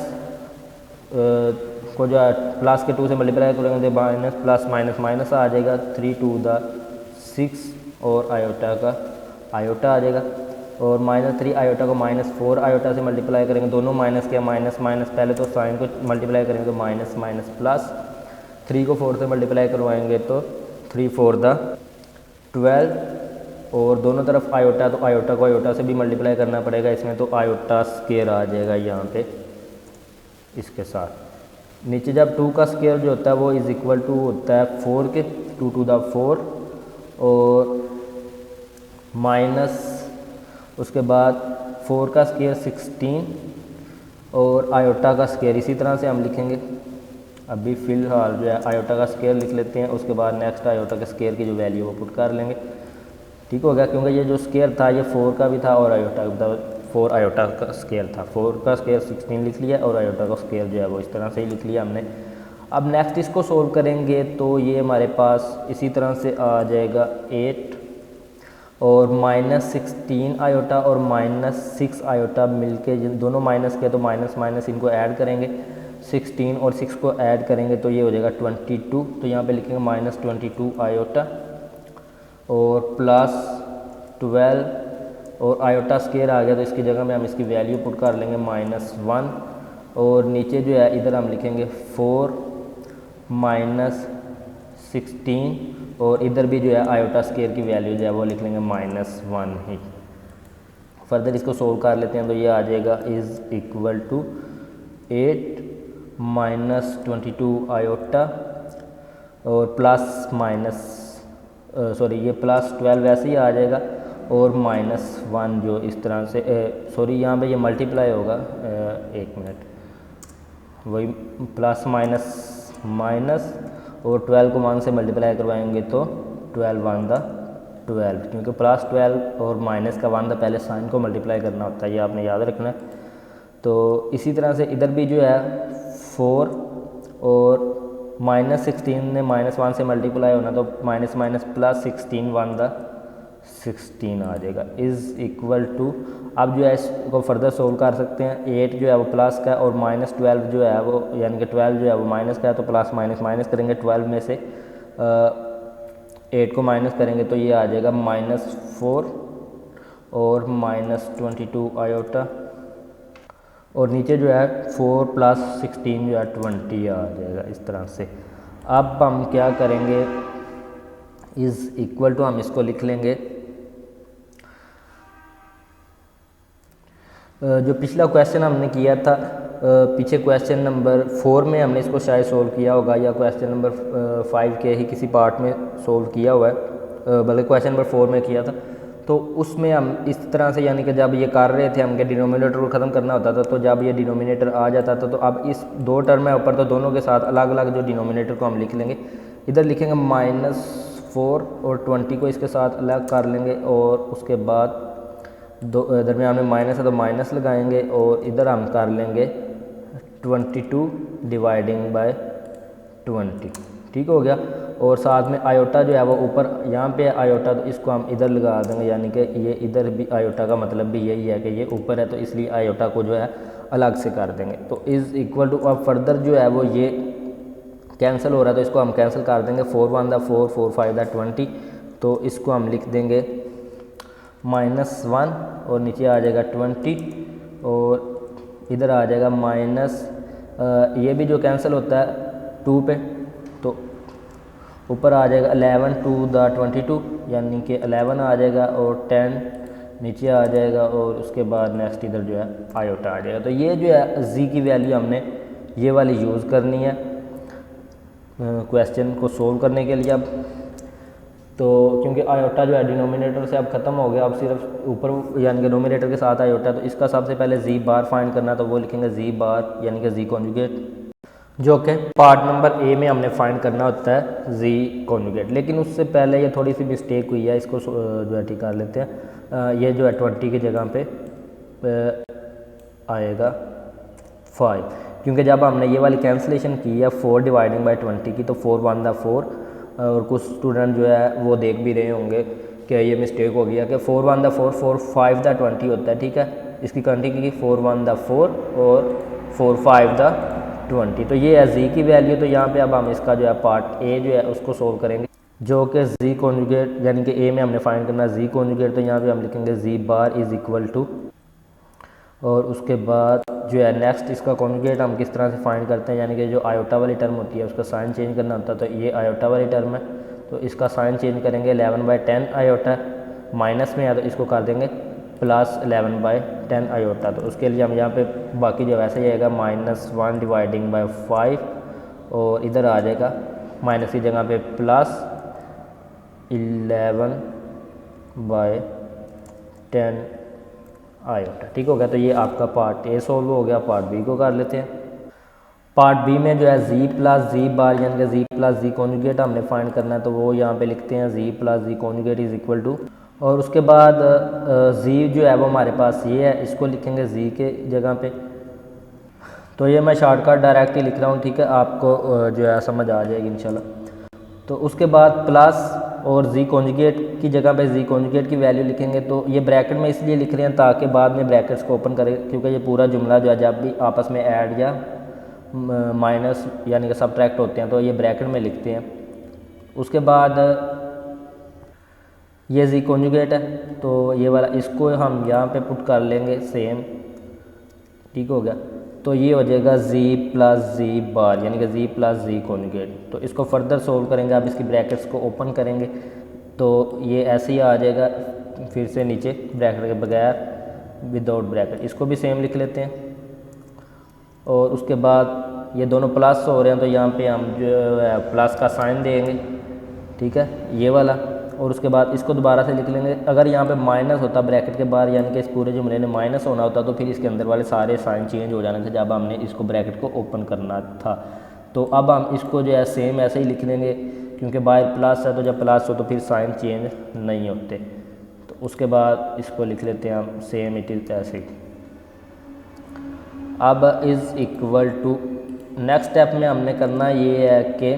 को जो है प्लस के 2 से मल्टीप्लाई करेंगे तो माइनस प्लस माइनस माइनस आ जाएगा, 3 × 2 = 6 और आयोटा का आयोटा आ जाएगा। और -3 आयोटा को -4 आयोटा से मल्टीप्लाई करेंगे, दोनों माइनस के माइनस माइनस, पहले तो साइन को मल्टीप्लाई करेंगे तो माइनस माइनस प्लस, 3 को 4 से मल्टीप्लाई करवाएंगे तो 3 × 4 = 12, और दोनों तरफ आयोटा, तो आयोटा को आयोटा से भी मल्टीप्लाई करना पड़ेगा इसमें, तो आयोटा स्केयर आ जाएगा यहाँ पे इसके साथ। नीचे जब 2 का स्केयर जो होता है वो इज़ इक्वल टू होता है 4 के, 2 × 4, और माइनस उसके बाद 4 का स्केयर 16, और आयोटा का स्केयर इसी तरह से हम लिखेंगे। अभी फ़िलहाल जो है आयोटा का स्केयर लिख लेते हैं, उसके बाद नेक्स्ट आयोटा के स्केयर की जो वैल्यू वो पुट कर लेंगे। ठीक हो गया, क्योंकि ये जो स्केयर था ये 4 का भी था और आयोटा का, 4 आयोटा का स्केयर था, 4 का स्केयर 16 लिख लिया और आयोटा का स्केयर जो है वो इस तरह से ही लिख लिया हमने। अब नेक्स्ट इसको सोल्व करेंगे तो ये हमारे पास इसी तरह से आ जाएगा 8 और -16 आयोटा और -6 आयोटा मिलके दोनों माइनस के, तो माइनस माइनस इनको ऐड करेंगे, 16 और 6 को ऐड करेंगे तो ये हो जाएगा 22। तो यहाँ पे लिखेंगे -22 आयोटा और +12 और आयोटा स्केयर आ गया तो इसकी जगह में हम इसकी वैल्यू पुट कर लेंगे -1 और नीचे जो है इधर हम लिखेंगे 4 -16 और इधर भी जो है आयोटा स्केयर की वैल्यू जो है वो लिख लेंगे -1 ही। फर्दर इसको सोल्व कर लेते हैं तो ये आ जाएगा इज़ इक्वल टू 8 -22 आयोटा और प्लस माइनस सॉरी ये +12 वैसे ही आ जाएगा और -1 जो इस तरह से सॉरी यहाँ पे ये मल्टीप्लाई होगा, एक मिनट, वही प्लस माइनस माइनस और 12 को 1 से मल्टीप्लाई करवाएंगे तो 12 1 द 12, क्योंकि +12 और माइनस का 1 द पहले साइन को मल्टीप्लाई करना होता है, ये आपने याद रखना है। तो इसी तरह से इधर भी जो है 4 और -16 ने -1 से मल्टीप्लाई होना तो माइनस माइनस +16 1 द 16 आ जाएगा इज़ इक्वल टू। अब जो है इसको फर्दर सोल्व कर सकते हैं, 8 जो है वो प्लस का और -12 जो है वो यानी कि 12 जो है वो माइनस का है, तो प्लस माइनस माइनस करेंगे, 12 में से 8 को माइनस करेंगे तो ये आ जाएगा -4 और -22 आयोटा और नीचे जो है 4 + 16 जो है 20 आ जाएगा इस तरह से। अब हम क्या करेंगे, इज़ इक्वल टू हम इसको लिख लेंगे, जो पिछला क्वेश्चन हमने किया था पीछे क्वेश्चन नंबर 4 में हमने इसको शायद सोल्व किया होगा या क्वेश्चन नंबर 5 के ही किसी पार्ट में सोल्व किया हुआ है, बल्कि क्वेश्चन नंबर 4 में किया था। तो उसमें हम इस तरह से यानी कि जब ये कर रहे थे हमके डिनोमिनेटर को ख़त्म करना होता था, तो जब ये डिनोमिनेटर आ जाता था तो अब इस 2 टर्म है ऊपर, तो दोनों के साथ अलग अलग जो डिनोमिनेटर को हम लिख लेंगे। इधर लिखेंगे -4 और 20 को इसके साथ अलग कर लेंगे और उसके बाद दरमियान में माइनस है तो माइनस लगाएंगे और इधर हम कर लेंगे 22 डिवाइडिंग बाय 20, ठीक हो गया। और साथ में आयोटा जो है वो ऊपर यहाँ पे है आयोटा, तो इसको हम इधर लगा देंगे, यानी कि ये इधर भी आयोटा का मतलब भी यही है कि ये ऊपर है, तो इसलिए आयोटा को जो है अलग से कर देंगे। तो इज़ इक्वल टू अब फर्दर जो है वो ये कैंसिल हो रहा है तो इसको हम कैंसिल कर देंगे, 4 1 द 4 4 5 द 20, तो इसको हम लिख देंगे -1 और नीचे आ जाएगा 20 और इधर आ जाएगा माइनस, ये भी जो कैंसिल होता है 2 पे, तो ऊपर आ जाएगा 11 2 द 22 यानी कि 11 आ जाएगा और 10 नीचे आ जाएगा और उसके बाद नेक्स्ट इधर जो है आयोटा आ जाएगा। तो ये जो है जी की वैल्यू हमने ये वाली यूज़ करनी है क्वेश्चन को सोल्व करने के लिए। अब तो क्योंकि आयोटा जो है डिनोमिनेटर से अब ख़त्म हो गया, अब सिर्फ ऊपर यानी कि नोमिनेटर के साथ आयोटा, तो इसका सबसे पहले जी बार फाइंड करना, तो वो लिखेंगे जी बार यानी कि जी कॉन्जुगेट, जो कि पार्ट नंबर ए में हमने फाइंड करना होता है जी कॉन्जुगेट। लेकिन उससे पहले ये थोड़ी सी मिस्टेक हुई है, इसको जो है ठीक कर लेते हैं। ये जो है 20 की जगह पे आएगा 5, क्योंकि जब हमने ये वाली कैंसिलेशन की है 4 डिवाइडिंग बाय 20 की, तो 4 1 द 4 और कुछ स्टूडेंट जो है वो देख भी रहे होंगे कि ये मिस्टेक हो गया कि 4 1 द 4 4 5 द 20 होता है, ठीक है। इसकी काउंटिंग की 4 1 द 4 और 4 5 द 20, तो ये है जी की वैल्यू। तो यहाँ पे अब हम इसका जो है पार्ट ए जो है उसको सोल्व करेंगे, जो कि जी कॉन्जुगेट यानी कि ए में हमने फाइंड करना है जी कॉन्जुगेट, तो यहाँ पे हम लिखेंगे जी बार इज़ इक्वल टू, और उसके बाद जो है नेक्स्ट इसका कॉन्जुगेट हम किस तरह से फाइंड करते हैं, यानी कि जो आयोटा वाली टर्म होती है उसका साइन चेंज करना होता है। तो ये आयोटा वाली टर्म है तो इसका साइन चेंज करेंगे, 11/10 आयोटा माइनस में है तो इसको कर देंगे +11/10 आयोटा। तो उसके लिए हम यहाँ पे बाकी जो वैसे ही आएगा -1 डिवाइडिंग बाय 5 और इधर आ जाएगा माइनस की जगह पे +11/10 आयोटा, ठीक हो गया। तो ये आपका पार्ट ए सोल्व हो गया। पार्ट बी को कर लेते हैं। पार्ट बी में जो है जी प्लस जी बार यानी कि जी प्लस जी कॉन्जुगेट हमने फाइंड करना है, तो वो यहाँ पे लिखते हैं G plus G conjugate is equal to, और उसके बाद जी जो है वो हमारे पास ये है, इसको लिखेंगे जी के जगह पे। तो ये मैं शॉर्टकट डायरेक्ट ही लिख रहा हूँ, ठीक है, आपको जो है समझ आ जाएगी इंशाल्लाह। तो उसके बाद प्लस और जी कॉन्जुगेट की जगह पे जी कॉन्जुगेट की वैल्यू लिखेंगे। तो ये ब्रैकेट में इसलिए लिख रहे हैं ताकि बाद में ब्रैकेट्स को ओपन करें, क्योंकि ये पूरा जुमला जो है जब भी आपस में ऐड या माइनस यानी कि सबट्रैक्ट होते हैं तो ये ब्रैकेट में लिखते हैं। उसके बाद ये जी कॉन्जुगेट है, तो ये वाला इसको हम यहाँ पे पुट कर लेंगे सेम, ठीक हो गया। तो ये हो जाएगा जी प्लस जी बार यानी कि जी प्लस जी कॉन्जुगेट। तो इसको फर्दर सोल्व करेंगे, आप इसकी ब्रैकेट्स को ओपन करेंगे तो ये ऐसे ही आ जाएगा, फिर से नीचे ब्रैकेट के बगैर विदाउट ब्रैकेट। इसको भी सेम लिख लेते हैं। और उसके बाद ये दोनों प्लस हो रहे हैं तो यहाँ पे हम जो है प्लस का साइन देंगे, ठीक है, ये वाला। और उसके बाद इसको दोबारा से लिख लेंगे। अगर यहाँ पे माइनस होता ब्रैकेट के बाहर यानी कि इस पूरे जुमले ने माइनस होना होता तो फिर इसके अंदर वाले सारे साइन चेंज हो जाने थे जब हमने इसको ब्रैकेट को ओपन करना था। तो अब हम इसको जो है सेम ऐसे ही लिख लेंगे, क्योंकि बाहर प्लस है तो जब प्लस हो तो फिर साइन चेंज नहीं होते। तो उसके बाद इसको लिख लेते हैं हम सेम इट इज़ ऐसे ही। अब is equal to next step में हमने करना ये है कि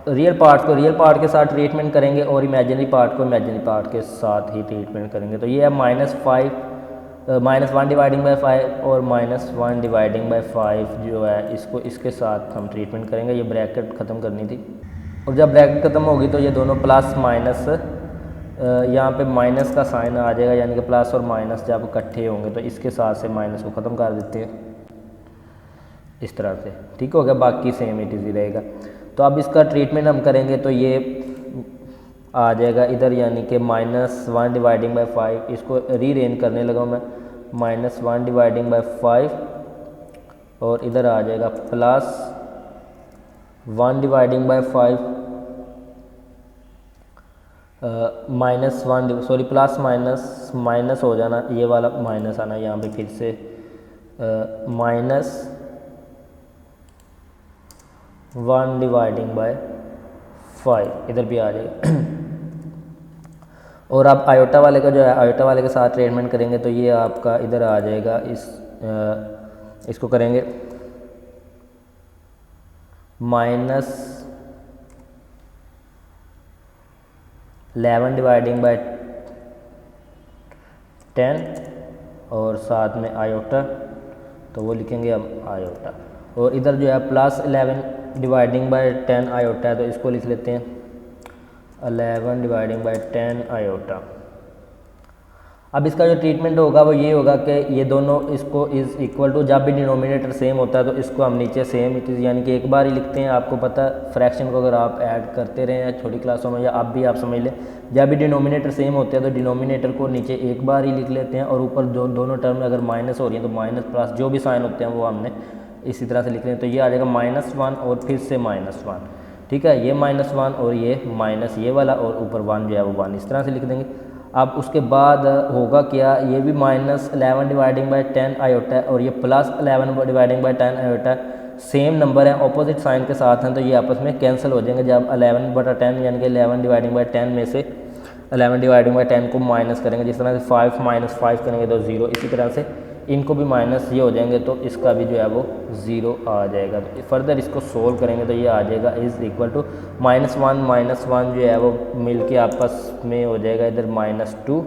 रियल पार्ट को रियल पार्ट के साथ ट्रीटमेंट करेंगे और इमेजिनरी पार्ट को इमेजिनरी पार्ट के साथ ही ट्रीटमेंट करेंगे। तो ये है -1 डिवाइडिंग बाई 5 और -1 डिवाइडिंग बाई 5 जो है इसको इसके साथ हम ट्रीटमेंट करेंगे। ये ब्रैकेट ख़त्म करनी थी और जब ब्रैकेट ख़त्म होगी तो ये दोनों प्लस माइनस यहाँ पे माइनस का साइन आ जाएगा, यानी कि प्लस और माइनस जब इकट्ठे होंगे तो इसके साथ से माइनस को ख़त्म कर देते हैं इस तरह से, ठीक हो गया। बाकी सेम इट इज़ ही रहेगा। तो अब इसका ट्रीटमेंट हम करेंगे तो ये आ जाएगा इधर, यानी कि -1 डिवाइडिंग बाई 5। इसको रीअरेंज करने लगा मैं, -1 डिवाइडिंग बाई 5 और इधर आ जाएगा +1 dividing by 5 -1 sorry plus minus minus हो जाना, ये वाला माइनस आना यहाँ पे फिर से -1 डिवाइडिंग बाय 5 इधर भी आ जाएगा। और आप आयोटा वाले का जो है आयोटा वाले के साथ ट्रीटमेंट करेंगे तो ये आपका इधर आ जाएगा। इसको करेंगे -11 डिवाइडिंग बाय 10 और साथ में आयोटा, तो वो लिखेंगे हम आयोटा। और इधर जो है +11 डिवाइडिंग बाय 10 आयोटा है, तो इसको लिख लेते हैं 11 डिवाइडिंग बाय 10 आयोटा। अब इसका जो ट्रीटमेंट होगा वो ये होगा कि ये दोनों इसको इज़ इक्वल टू, जब भी डिनोमिनेटर सेम होता है तो इसको हम नीचे सेम इट इज़ यानी कि एक बार ही लिखते हैं। आपको पता है फ्रैक्शन को अगर आप ऐड करते रहे हैं छोटी क्लासों में या अब भी आप समझ लें, जब भी डिनोमिनेटर सेम होते हैं तो डिनोमिनेटर को नीचे एक बार ही लिख लेते हैं और ऊपर जो दोनों टर्म में अगर माइनस हो रही है तो माइनस प्लस जो भी साइन होते हैं वो हमने इसी तरह से लिख रहे हैं। तो ये आ जाएगा -1 और फिर से -1, ठीक है, ये -1 और ये माइनस ये वाला और ऊपर 1 जो है वो 1 इस तरह से लिख देंगे। अब उसके बाद होगा क्या, ये भी -11 डिवाइडिंग बाय 10 आयोटा है और ये +11 डिवाइडिंग बाय 10 आयोटा है। सेम नंबर है, ऑपोजिट साइन के साथ हैं, तो ये आपस में कैंसिल हो जाएंगे। जब 11/10 यानी कि 11 डिवाइडिंग बाय 10 में से 11 डिवाइडिंग बाय 10 को माइनस करेंगे, जिस तरह से 5 - 5 करेंगे तो 0, इसी तरह से इनको भी माइनस ये हो जाएंगे तो इसका भी जो है वो 0 आ जाएगा। तो फर्दर इसको सोल्व करेंगे तो ये आ जाएगा इज़ इक्वल टू -1 जो है वो मिल के आपस में हो जाएगा इधर -2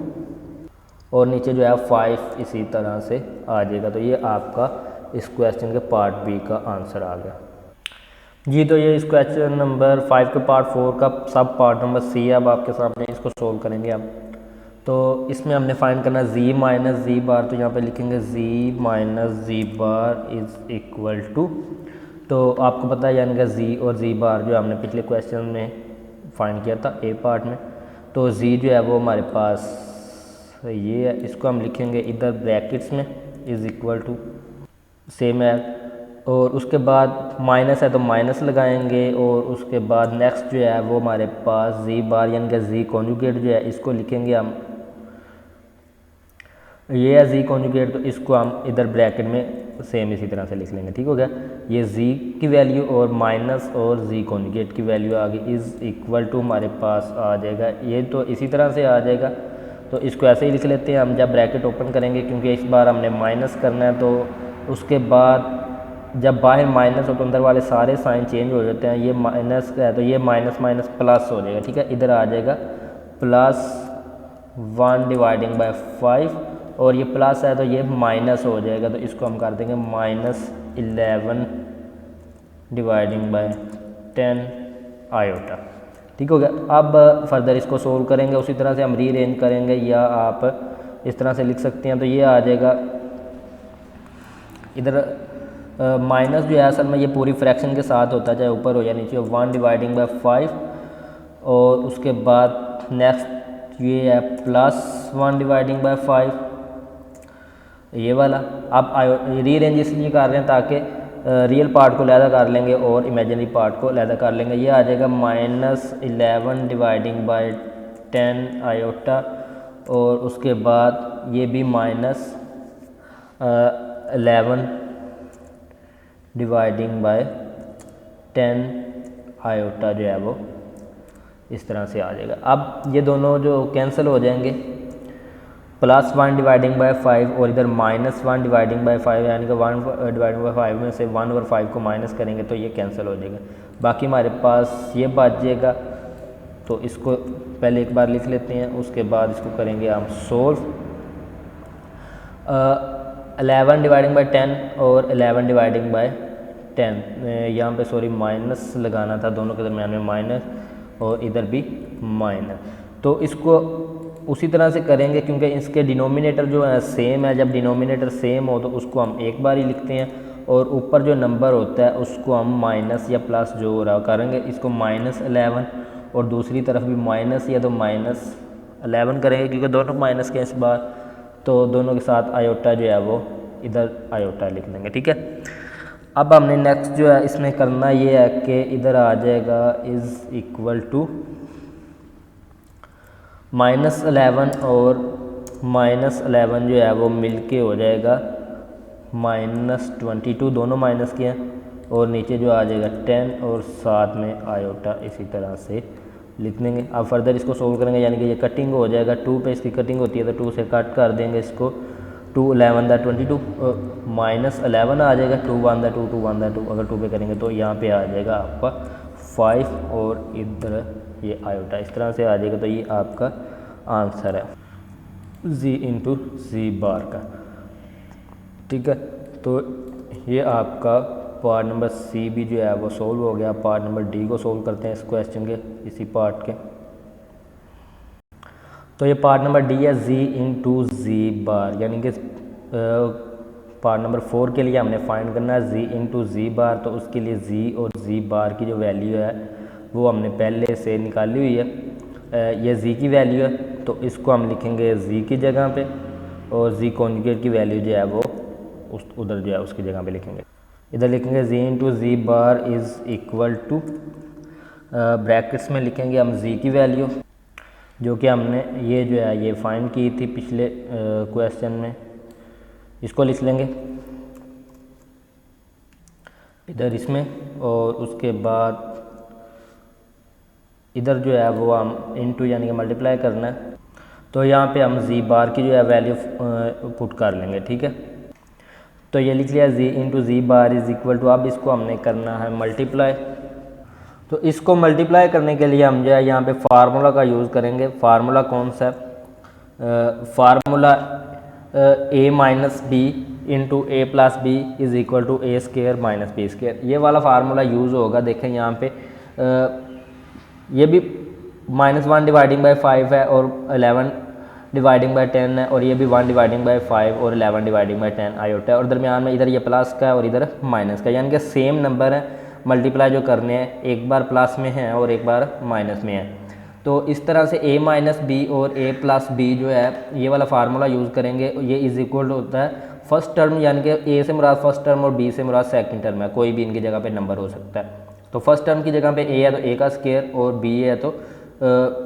और नीचे जो है 5 इसी तरह से आ जाएगा। तो ये आपका इस क्वेश्चन के पार्ट बी का आंसर आ गया जी। तो ये इस क्वेश्चन नंबर 5 के पार्ट 4 का सब पार्ट नंबर सी है। अब आपके सामने इसको सोल्व करेंगे हम। तो इसमें हमने फाइंड करना z माइनस जी बार, तो यहाँ पे लिखेंगे z minus Z bar is equal to, तो आपको पता है यानी कि z और z बार जो हमने पिछले क्वेश्चन में फाइंड किया था ए पार्ट में। तो z जो है वो हमारे पास ये है, इसको हम लिखेंगे इधर ब्रैकेट्स में इज़ इक्वल टू सेम है। और उसके बाद माइनस है तो माइनस लगाएंगे और उसके बाद नेक्स्ट जो है वो हमारे पास z बार यानी कि z कॉन्जुगेट जो है इसको लिखेंगे हम, ये है z कॉन्जुगेट, तो इसको हम इधर ब्रैकेट में सेम इसी तरह से लिख लेंगे, ठीक हो गया। ये z की वैल्यू और माइनस और z कॉन्जुगेट की वैल्यू आ गई इज़ इक्वल टू हमारे पास आ जाएगा, ये तो इसी तरह से आ जाएगा। तो इसको ऐसे ही लिख लेते हैं हम जब ब्रैकेट ओपन करेंगे, क्योंकि इस बार हमने माइनस करना है। तो उसके बाद जब बाहर माइनस हो तो अंदर वाले सारे साइन चेंज हो जाते हैं। ये माइनस है तो ये माइनस माइनस प्लस हो जाएगा, ठीक है। इधर आ जाएगा +1 डिवाइडिंग बाय 5 और ये प्लस है तो ये माइनस हो जाएगा, तो इसको हम कर देंगे -11 डिवाइडिंग बाय 10 आयोटा। ठीक हो गया। अब फर्दर इसको सोल्व करेंगे, उसी तरह से हम रीअरेंज करेंगे या आप इस तरह से लिख सकते हैं। तो ये आ जाएगा इधर माइनस जो है असल में ये पूरी फ्रैक्शन के साथ होता है, चाहे ऊपर हो या नीचे हो। 1 डिवाइडिंग बाय 5 और उसके बाद नेक्स्ट ये है +1 डिवाइडिंग बाय 5 ये वाला। अब रीअरेंज इसलिए कर रहे हैं ताकि रियल पार्ट को लहदा कर लेंगे और इमेजिनरी पार्ट को लहदा कर लेंगे। ये आ जाएगा -11 डिवाइडिंग बाय 10 आयोटा और उसके बाद ये भी -11 डिवाइडिंग बाय 10 आयोटा जो है वो इस तरह से आ जाएगा। अब ये दोनों जो कैंसिल हो जाएंगे, +1 डिवाइडिंग बाय 5 और इधर -1 डिवाइडिंग बाय 5, यानी कि 1 डिवाइडिंग बाय 5 में से 1 और 5 को माइनस करेंगे तो ये कैंसिल हो जाएगा। बाकी हमारे पास ये बच जाएगा, तो इसको पहले एक बार लिख लेते हैं, उसके बाद इसको करेंगे हम सोल्व। 11 डिवाइडिंग बाय 10 और 11 डिवाइडिंग बाय 10, यहाँ पे सॉरी माइनस लगाना था, दोनों के दरमियान में माइनस और इधर भी माइनस। तो इसको उसी तरह से करेंगे क्योंकि इसके डिनोमिनेटर जो है सेम है। जब डिनोमिनेटर सेम हो तो उसको हम एक बार ही लिखते हैं और ऊपर जो नंबर होता है उसको हम माइनस या प्लस जो हो रहा करेंगे, इसको -11 और दूसरी तरफ भी माइनस या तो -11 करेंगे क्योंकि दोनों माइनस के इस बार, तो दोनों के साथ आयोटा जो है वो इधर आयोटा लिख देंगे, ठीक है। अब हमने नेक्स्ट जो है इसमें करना ये है कि इधर आ जाएगा इज़ इक्वल टू -11 और -11 जो है वो मिलके हो जाएगा -22, दोनों माइनस के हैं, और नीचे जो आ जाएगा 10 और साथ में आयोटा इसी तरह से लिख देंगे। अब फर्दर इसको सोल्व करेंगे, यानी कि ये कटिंग हो जाएगा, 2 पे इसकी कटिंग होती है तो 2 से कट कर देंगे इसको। 2 11 दा 22 -11 आ जाएगा, 2 1 दा 2 2 1 दा 2, अगर 2 पे करेंगे तो यहाँ पे आ जाएगा आपका 5 और इधर ये आयोटा इस तरह से आ जाएगा। तो ये आपका आंसर है जी इंटू जी बार का, ठीक है। तो ये आपका पार्ट नंबर सी भी जो है वो सोल्व हो गया। पार्ट नंबर डी को सोल्व करते हैं इस क्वेश्चन के, इसी पार्ट के। तो ये पार्ट नंबर डी है जी इंटू जी बार, यानी कि पार्ट नंबर 4 के लिए हमने फाइंड करना है जी इंटू जी बार। तो उसके लिए जी और जी बार की जो वैल्यू है वो हमने पहले से निकाली हुई है। ये जी की वैल्यू है तो इसको हम लिखेंगे जी की जगह पे, और जी कॉन्जुगेट की वैल्यू जो है वो उधर जो है उसकी जगह पे लिखेंगे। इधर लिखेंगे G into ji bar is equal to, brackets में लिखेंगे हम जी की वैल्यू जो कि हमने ये जो है ये फाइंड की थी पिछले क्वेश्चन में, इसको लिख लेंगे इधर इसमें, और उसके बाद इधर जो है वो हम इनटू यानी कि मल्टीप्लाई करना है। तो यहाँ पे हम जी बार की जो है वैल्यू पुट कर लेंगे, ठीक है। तो ये लिख लिया G into ji bar is equal to, अब इसको हमने करना है मल्टीप्लाई। तो इसको मल्टीप्लाई करने के लिए हम जो है यहाँ पे फार्मूला का यूज़ करेंगे। फार्मूला कौन सा है? Formula a minus B into A plus B is equal to A square minus B square, ये वाला फार्मूला यूज़ होगा। देखें यहाँ पे ये भी -1 डिवाइडिंग बाय 5 है और 11 डिवाइडिंग बाय 10 है, और ये भी 1 डिवाइडिंग बाय 5 और 11 डिवाइडिंग बाय 10 आयोटा है, और दरमियान में इधर ये प्लस का है और इधर माइनस का, यानी कि सेम नंबर है। मल्टीप्लाई जो करने हैं एक बार प्लस में है और एक बार माइनस में है। तो इस तरह से a माइनस बी और a प्लस बी जो है ये वाला फार्मूला यूज़ करेंगे। ये इज इक्वल होता है फर्स्ट टर्म, यानी कि a से मुराद फर्स्ट टर्म और b से मुराद सेकंड टर्म है, कोई भी इनकी जगह पे नंबर हो सकता है। तो फर्स्ट टर्म की जगह पे a है तो a का स्केयर और b है तो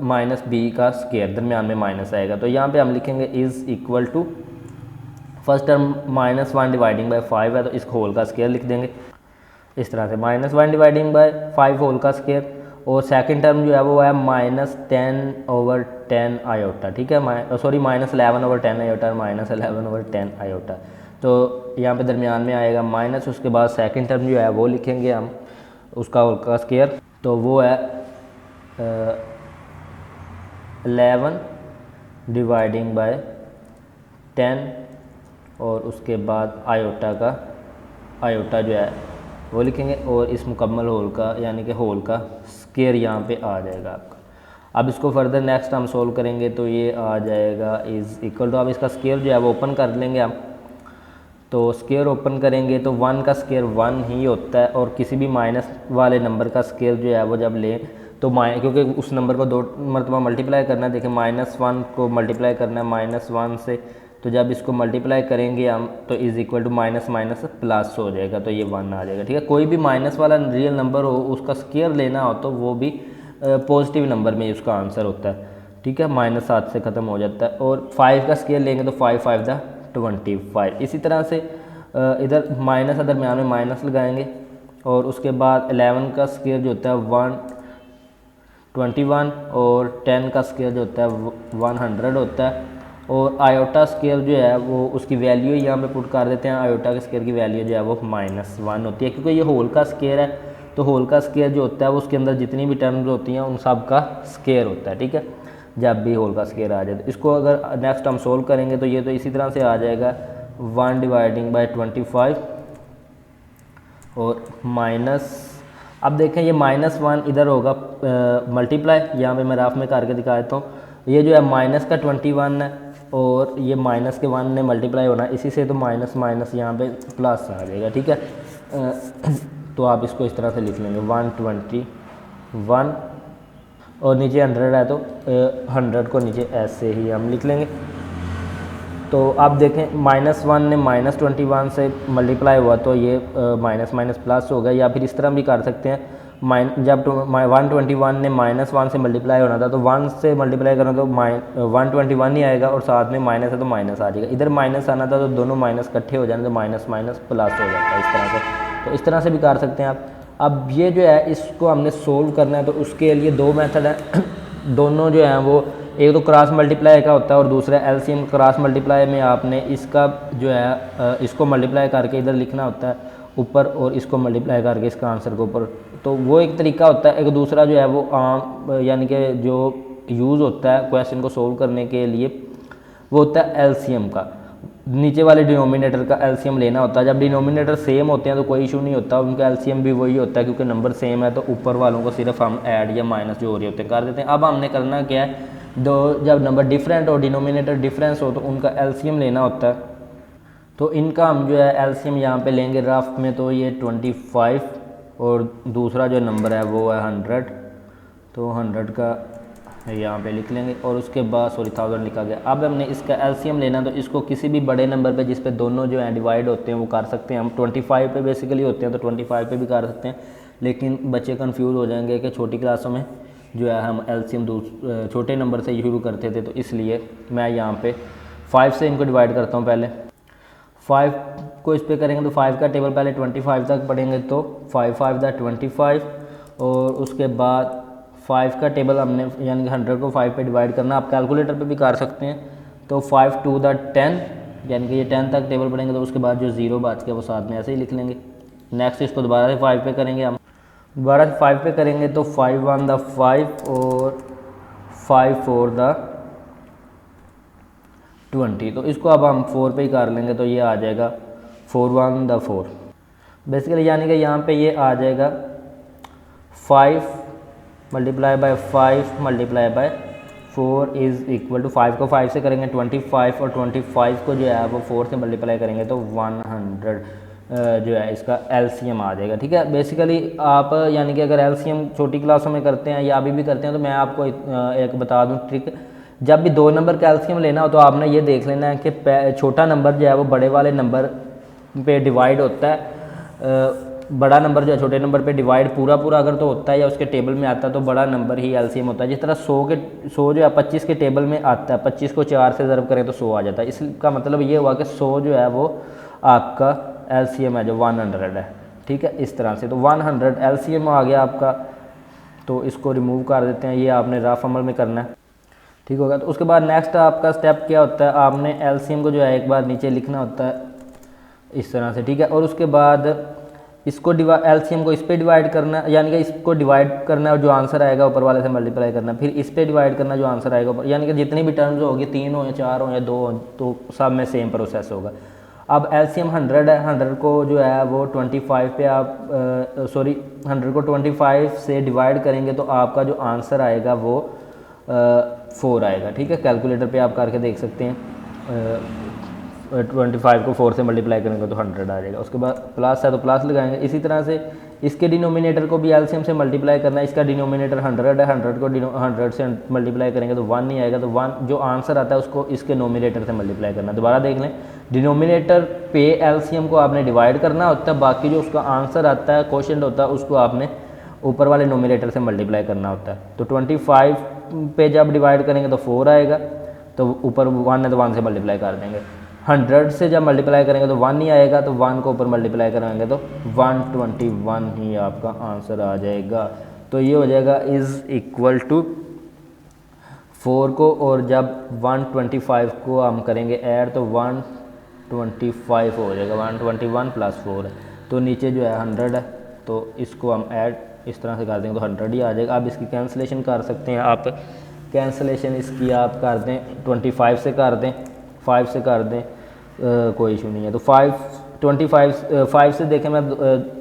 माइनस बी का स्केयर, दरमियान में माइनस आएगा। तो यहाँ पे हम लिखेंगे is equal to first term -1 dividing by 5 है तो इसको होल का स्केयर लिख देंगे इस तरह से, -1 डिवाइडिंग बाय 5 होल का स्केयर, और सेकंड टर्म जो है वो है -10/10 आयोटा, ठीक है। Sorry -11/10 iota, -11/10 iota. तो यहाँ पे दरमियान में आएगा माइनस, उसके बाद सेकंड टर्म जो है वो लिखेंगे हम उसका होल का स्क्वायर, तो वो है 11 डिवाइडिंग बाय 10 और उसके बाद आयोटा जो है वो लिखेंगे और इस मुकम्मल होल का यानी कि होल का स्क्वायर यहाँ पे आ जाएगा आपका। अब इसको फर्दर नेक्स्ट हम सोल्व करेंगे तो ये आ जाएगा इज़ इक्वल टू, अब इसका स्क्वायर जो है वो ओपन कर लेंगे हम। तो स्क्वायर ओपन करेंगे तो 1 का स्क्वायर 1 ही होता है और किसी भी माइनस वाले नंबर का स्क्वायर जो है वो जब लें तो क्योंकि उस नंबर को 2 मरतबा मल्टीप्लाई करना है, देखिए -1 को मल्टीप्लाई करना है -1 से, तो जब इसको मल्टीप्लाई करेंगे हम तो is equal to minus minus plus हो जाएगा, तो ये 1 आ जाएगा। ठीक है, कोई भी माइनस वाला रियल नंबर हो उसका स्क्वायर लेना हो तो वो भी पॉजिटिव नंबर में उसका आंसर होता है। ठीक है, -7 से ख़त्म हो जाता है। और 5 का स्क्वायर लेंगे तो 5 5 दा 25। इसी तरह से इधर माइनस दरमियान में माइनस लगाएंगे और उसके बाद 11 का स्क्वायर जो होता है 121 और 10 का स्क्वायर जो होता है 100 होता है। और आयोटा स्क्वायर जो है वो उसकी वैल्यू यहाँ पे पुट कर देते हैं, आयोटा के स्क्वायर की वैल्यू जो है वो -1 होती है, क्योंकि ये होल का स्क्वायर है। तो होल का स्क्वायर जो होता है वो उसके अंदर जितनी भी टर्म्स होती हैं उन सब का स्क्वायर होता है। ठीक है, जब भी होल का स्क्वायर आ जाए तो इसको अगर नेक्स्ट हम सोल्व करेंगे तो ये तो इसी तरह से आ जाएगा 1 डिवाइडिंग बाय 25 और माइनस, अब देखें ये -1 इधर होगा मल्टीप्लाई, यहाँ पे मैं राफ में करके दिखा देता हूँ। ये जो है माइनस का 21 है और ये माइनस के 1 ने मल्टीप्लाई होना है, इसी से तो माइनस माइनस यहाँ पे प्लस आ जाएगा। ठीक है, तो आप इसको इस तरह से लिख लेंगे 121 और नीचे 100 है तो 100 को नीचे ऐसे ही हम लिख लेंगे। तो आप देखें -1 ने -21 से मल्टीप्लाई हुआ तो ये माइनस माइनस प्लस होगा, या फिर इस तरह भी कर सकते हैं जब 121 ने -1 से मल्टीप्लाई होना था तो 1 से मल्टीप्लाई करना तो 121 ही आएगा और साथ में माइनस है तो माइनस आ जाएगा। इधर माइनस आना था तो दोनों माइनस इकट्ठे हो जाने तो माइनस माइनस प्लस हो जाता है इस तरह से। तो इस तरह से भी कर सकते हैं आप। अब ये जो है इसको हमने सोल्व करना है तो उसके लिए 2 मेथड हैं। दोनों जो हैं वो एक तो क्रॉस मल्टीप्लाई का होता है और दूसरा एलसीएम। क्रॉस मल्टीप्लाई में आपने इसका जो है इसको मल्टीप्लाई करके इधर लिखना होता है ऊपर और इसको मल्टीप्लाई करके इसका आंसर के ऊपर, तो वो एक तरीका होता है। एक दूसरा जो है वो आम यानी कि जो यूज़ होता है क्वेश्चन को सोल्व करने के लिए वो होता है एलसीएम का। नीचे वाले डिनोमिनेटर का एलसीएम लेना होता है। जब डिनोमिनेटर सेम होते हैं तो कोई इशू नहीं होता, उनका एलसीएम भी वही होता है क्योंकि नंबर सेम है, तो ऊपर वालों को सिर्फ हम ऐड या माइनस जो हो रहे होते हैं कर देते हैं। अब हमने करना क्या है, जब नंबर डिफरेंट हो डिनोमिनेटर डिफरेंस हो तो उनका एलसीएम लेना होता है। तो इनका हम जो है एलसीएम यहाँ पे लेंगे रफ में, तो ये 25 और दूसरा जो नंबर है वो है 100, तो 100 का यहाँ पे लिख लेंगे और उसके बाद 1000 लिखा गया। अब हमने इसका एलसीएम लेना, तो इसको किसी भी बड़े नंबर पे जिस पे दोनों जो है डिवाइड होते हैं वो कर सकते हैं। हम 25 पे बेसिकली होते हैं तो 25 पे भी कर सकते हैं, लेकिन बच्चे कंफ्यूज हो जाएंगे कि छोटी क्लासों में जो है हम एलसीएम छोटे नंबर से शुरू करते थे, तो इसलिए मैं यहाँ पे 5 से इनको डिवाइड करता हूँ। पहले 5 को इस पे करेंगे तो 5 का टेबल पहले 25 तक पढ़ेंगे, तो 5 5 दा 25 और उसके बाद 5 का टेबल हमने यानी कि 100 को 5 पे डिवाइड करना। आप कैलकुलेटर पे भी कर सकते हैं, तो 5 2 दा 10 यानी कि ये 10 तक टेबल पढ़ेंगे, तो उसके बाद जो 0 बच गया वो साथ में ऐसे ही लिख लेंगे। नेक्स्ट इसको दोबारा से 5 पे करेंगे, हम दोबारा से 5 पे करेंगे तो 5 1 दा 5 और 5 4 दा 20, तो इसको अब हम 4 पे ही कर लेंगे, तो ये आ जाएगा 4 1 दा 4 बेसिकली, यानी कि यहाँ पे ये आ जाएगा 5 multiply by 5 multiply by 4 is equal to 5 को 5 से करेंगे 25 और 25 को जो है वो 4 से मल्टीप्लाई करेंगे तो 100 जो है इसका एलसीएम आ जाएगा। ठीक है, बेसिकली आप यानी कि अगर एलसीएम छोटी क्लासों में करते हैं या अभी भी करते हैं, तो मैं आपको एक बता दूं ट्रिक। जब भी 2 नंबर का एलसीएम लेना हो तो आपने ये देख लेना है कि छोटा नंबर जो है वो बड़े वाले नंबर पे डिवाइड होता है, बड़ा नंबर जो है छोटे नंबर पे डिवाइड पूरा अगर तो होता है या उसके टेबल में आता है तो बड़ा नंबर ही एलसीएम होता है। जिस तरह 100 जो है 25 के टेबल में आता है, 25 को 4 से ज़रब करें तो 100 आ जाता है। इसका मतलब ये हुआ कि 100 जो है वो आपका एलसीएम है जो 100 है। ठीक है, इस तरह से तो 100 एलसीएम आ गया आपका, तो इसको रिमूव कर देते हैं। ये आपने रफ अमल में करना है, ठीक होगा। तो उसके बाद नेक्स्ट आपका स्टेप क्या होता है, आपने एलसीएम को जो है एक बार नीचे लिखना होता है इस तरह से, ठीक है। और उसके बाद इसको एलसीएम को इस पे डिवाइड करना, यानी कि इसको डिवाइड करना और जो आंसर आएगा ऊपर वाले से मल्टीप्लाई करना, फिर इस पे डिवाइड करना जो आंसर आएगा ऊपर, यानी कि जितनी भी टर्म्स होगी 3 हो या 4 हो या 2 हो, तो सब में सेम प्रोसेस होगा। अब एलसीएम 100 है, 100 को जो है वो 25 पे आप 100 को 25 से डिवाइड करेंगे तो आपका जो आंसर आएगा वो 4 आएगा, ठीक है। कैलकुलेटर पे आप करके देख सकते हैं। 25 को 4 से मल्टीप्लाई करेंगे तो 100 आ जाएगा। उसके बाद प्लस है तो प्लस लगाएंगे। इसी तरह से इसके डिनोमिनेटर को भी एलसीएम से मल्टीप्लाई करना है। इसका डिनोमिनेटर 100 है, 100 को 100 से मल्टीप्लाई करेंगे तो 1 नहीं आएगा, तो 1 जो आंसर आता है उसको इसके नोमिनेटर से मल्टीप्लाई करना। दोबारा देख लें, डिनोमिनेटर पे एलसीएम को आपने डिवाइड करना होता है, बाकी जो उसका आंसर आता है क्वोशिएंट होता है उसको आपने ऊपर वाले नोमिनेटर से मल्टीप्लाई करना होता है। तो 25 पे जब डिवाइड करेंगे तो 4 आएगा, तो ऊपर 1 है तो 1 से मल्टीप्लाई कर देंगे। 100 से जब मल्टीप्लाई करेंगे तो 1 नहीं आएगा, तो 1 को ऊपर मल्टीप्लाई कराएंगे तो 121 ही आपका आंसर आ जाएगा। तो ये हो जाएगा इज़ इक्वल टू 4 को, और जब 125 को हम करेंगे ऐड तो 125 हो जाएगा, 121 प्लस 4 है, तो नीचे जो है 100 है, तो इसको हम ऐड इस तरह से कर देंगे तो 100 ही आ जाएगा। अब इसकी कैंसिलेशन कर सकते हैं आप, कैंसिलेशन इसकी आप कर दें 25 से कर दें, 5 से कर दें, कोई इशू नहीं है। तो 5 से देखें, मैं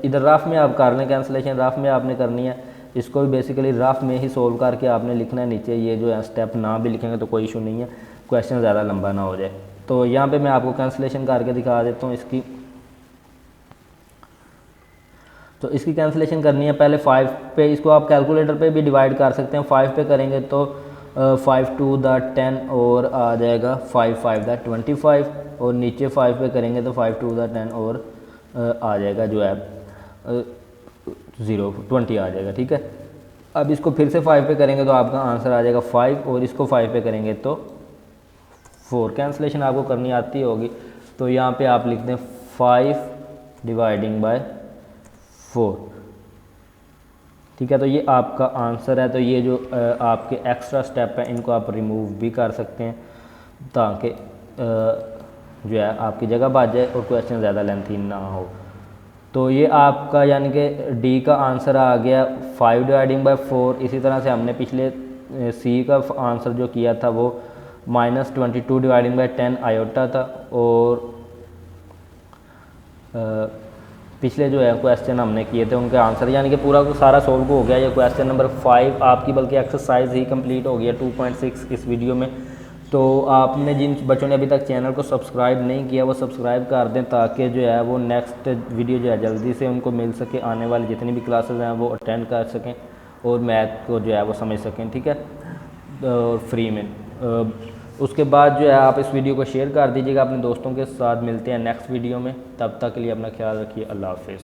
इधर रफ में आप कर लें कैंसिलेशन, रफ में आपने करनी है। इसको भी बेसिकली रफ में ही सोल्व करके आपने लिखना है नीचे, ये जो है स्टेप ना भी लिखेंगे तो कोई इशू नहीं है, क्वेश्चन ज़्यादा लंबा ना हो जाए। तो यहाँ पे मैं आपको कैंसिलेशन करके दिखा देता हूँ इसकी। तो इसकी कैंसिलेशन करनी है, पहले 5 पे, इसको आप कैलकुलेटर पे भी डिवाइड कर सकते हैं। 5 पे करेंगे तो 5 टू द 10 और आ जाएगा 5 5 द 25, और नीचे 5 पे करेंगे तो 5 टू द 10 और आ जाएगा जो है 20 आ जाएगा, ठीक है। अब इसको फिर से 5 पे करेंगे तो आपका आंसर आ जाएगा 5, और इसको 5 पे करेंगे तो 4। कैंसिलेशन आपको करनी आती होगी, तो यहाँ पे आप लिखते हैं 5 डिवाइडिंग बाय 4, ठीक है। तो ये आपका आंसर है। तो ये जो आपके एक्स्ट्रा स्टेप हैं इनको आप रिमूव भी कर सकते हैं, ताकि जो है आपकी जगह बच जाए और क्वेश्चन ज़्यादा लेंथी ना हो। तो ये आपका यानी कि डी का आंसर आ गया 5 डिवाइडिंग बाय 4। इसी तरह से हमने पिछले सी का आंसर जो किया था वो -22 डिवाइडिंग बाय 10 आयोटा था, और पिछले जो है क्वेश्चन हमने किए थे उनके आंसर, यानी कि पूरा सारा सोल्व हो गया। ये क्वेश्चन नंबर 5 आपकी बल्कि एक्सरसाइज ही कंप्लीट हो गया 2.6 इस वीडियो में। तो आपने जिन बच्चों ने अभी तक चैनल को सब्सक्राइब नहीं किया वो सब्सक्राइब कर दें, ताकि जो है वो नेक्स्ट वीडियो जो है जल्दी से उनको मिल सके, आने वाली जितनी भी क्लासेस हैं वो अटेंड कर सकें और मैथ को जो है वो समझ सकें, ठीक है, और फ्री में। उसके बाद जो है आप इस वीडियो को शेयर कर दीजिएगा अपने दोस्तों के साथ। मिलते हैं नेक्स्ट वीडियो में, तब तक के लिए अपना ख्याल रखिए। अल्लाह हाफ़िज़।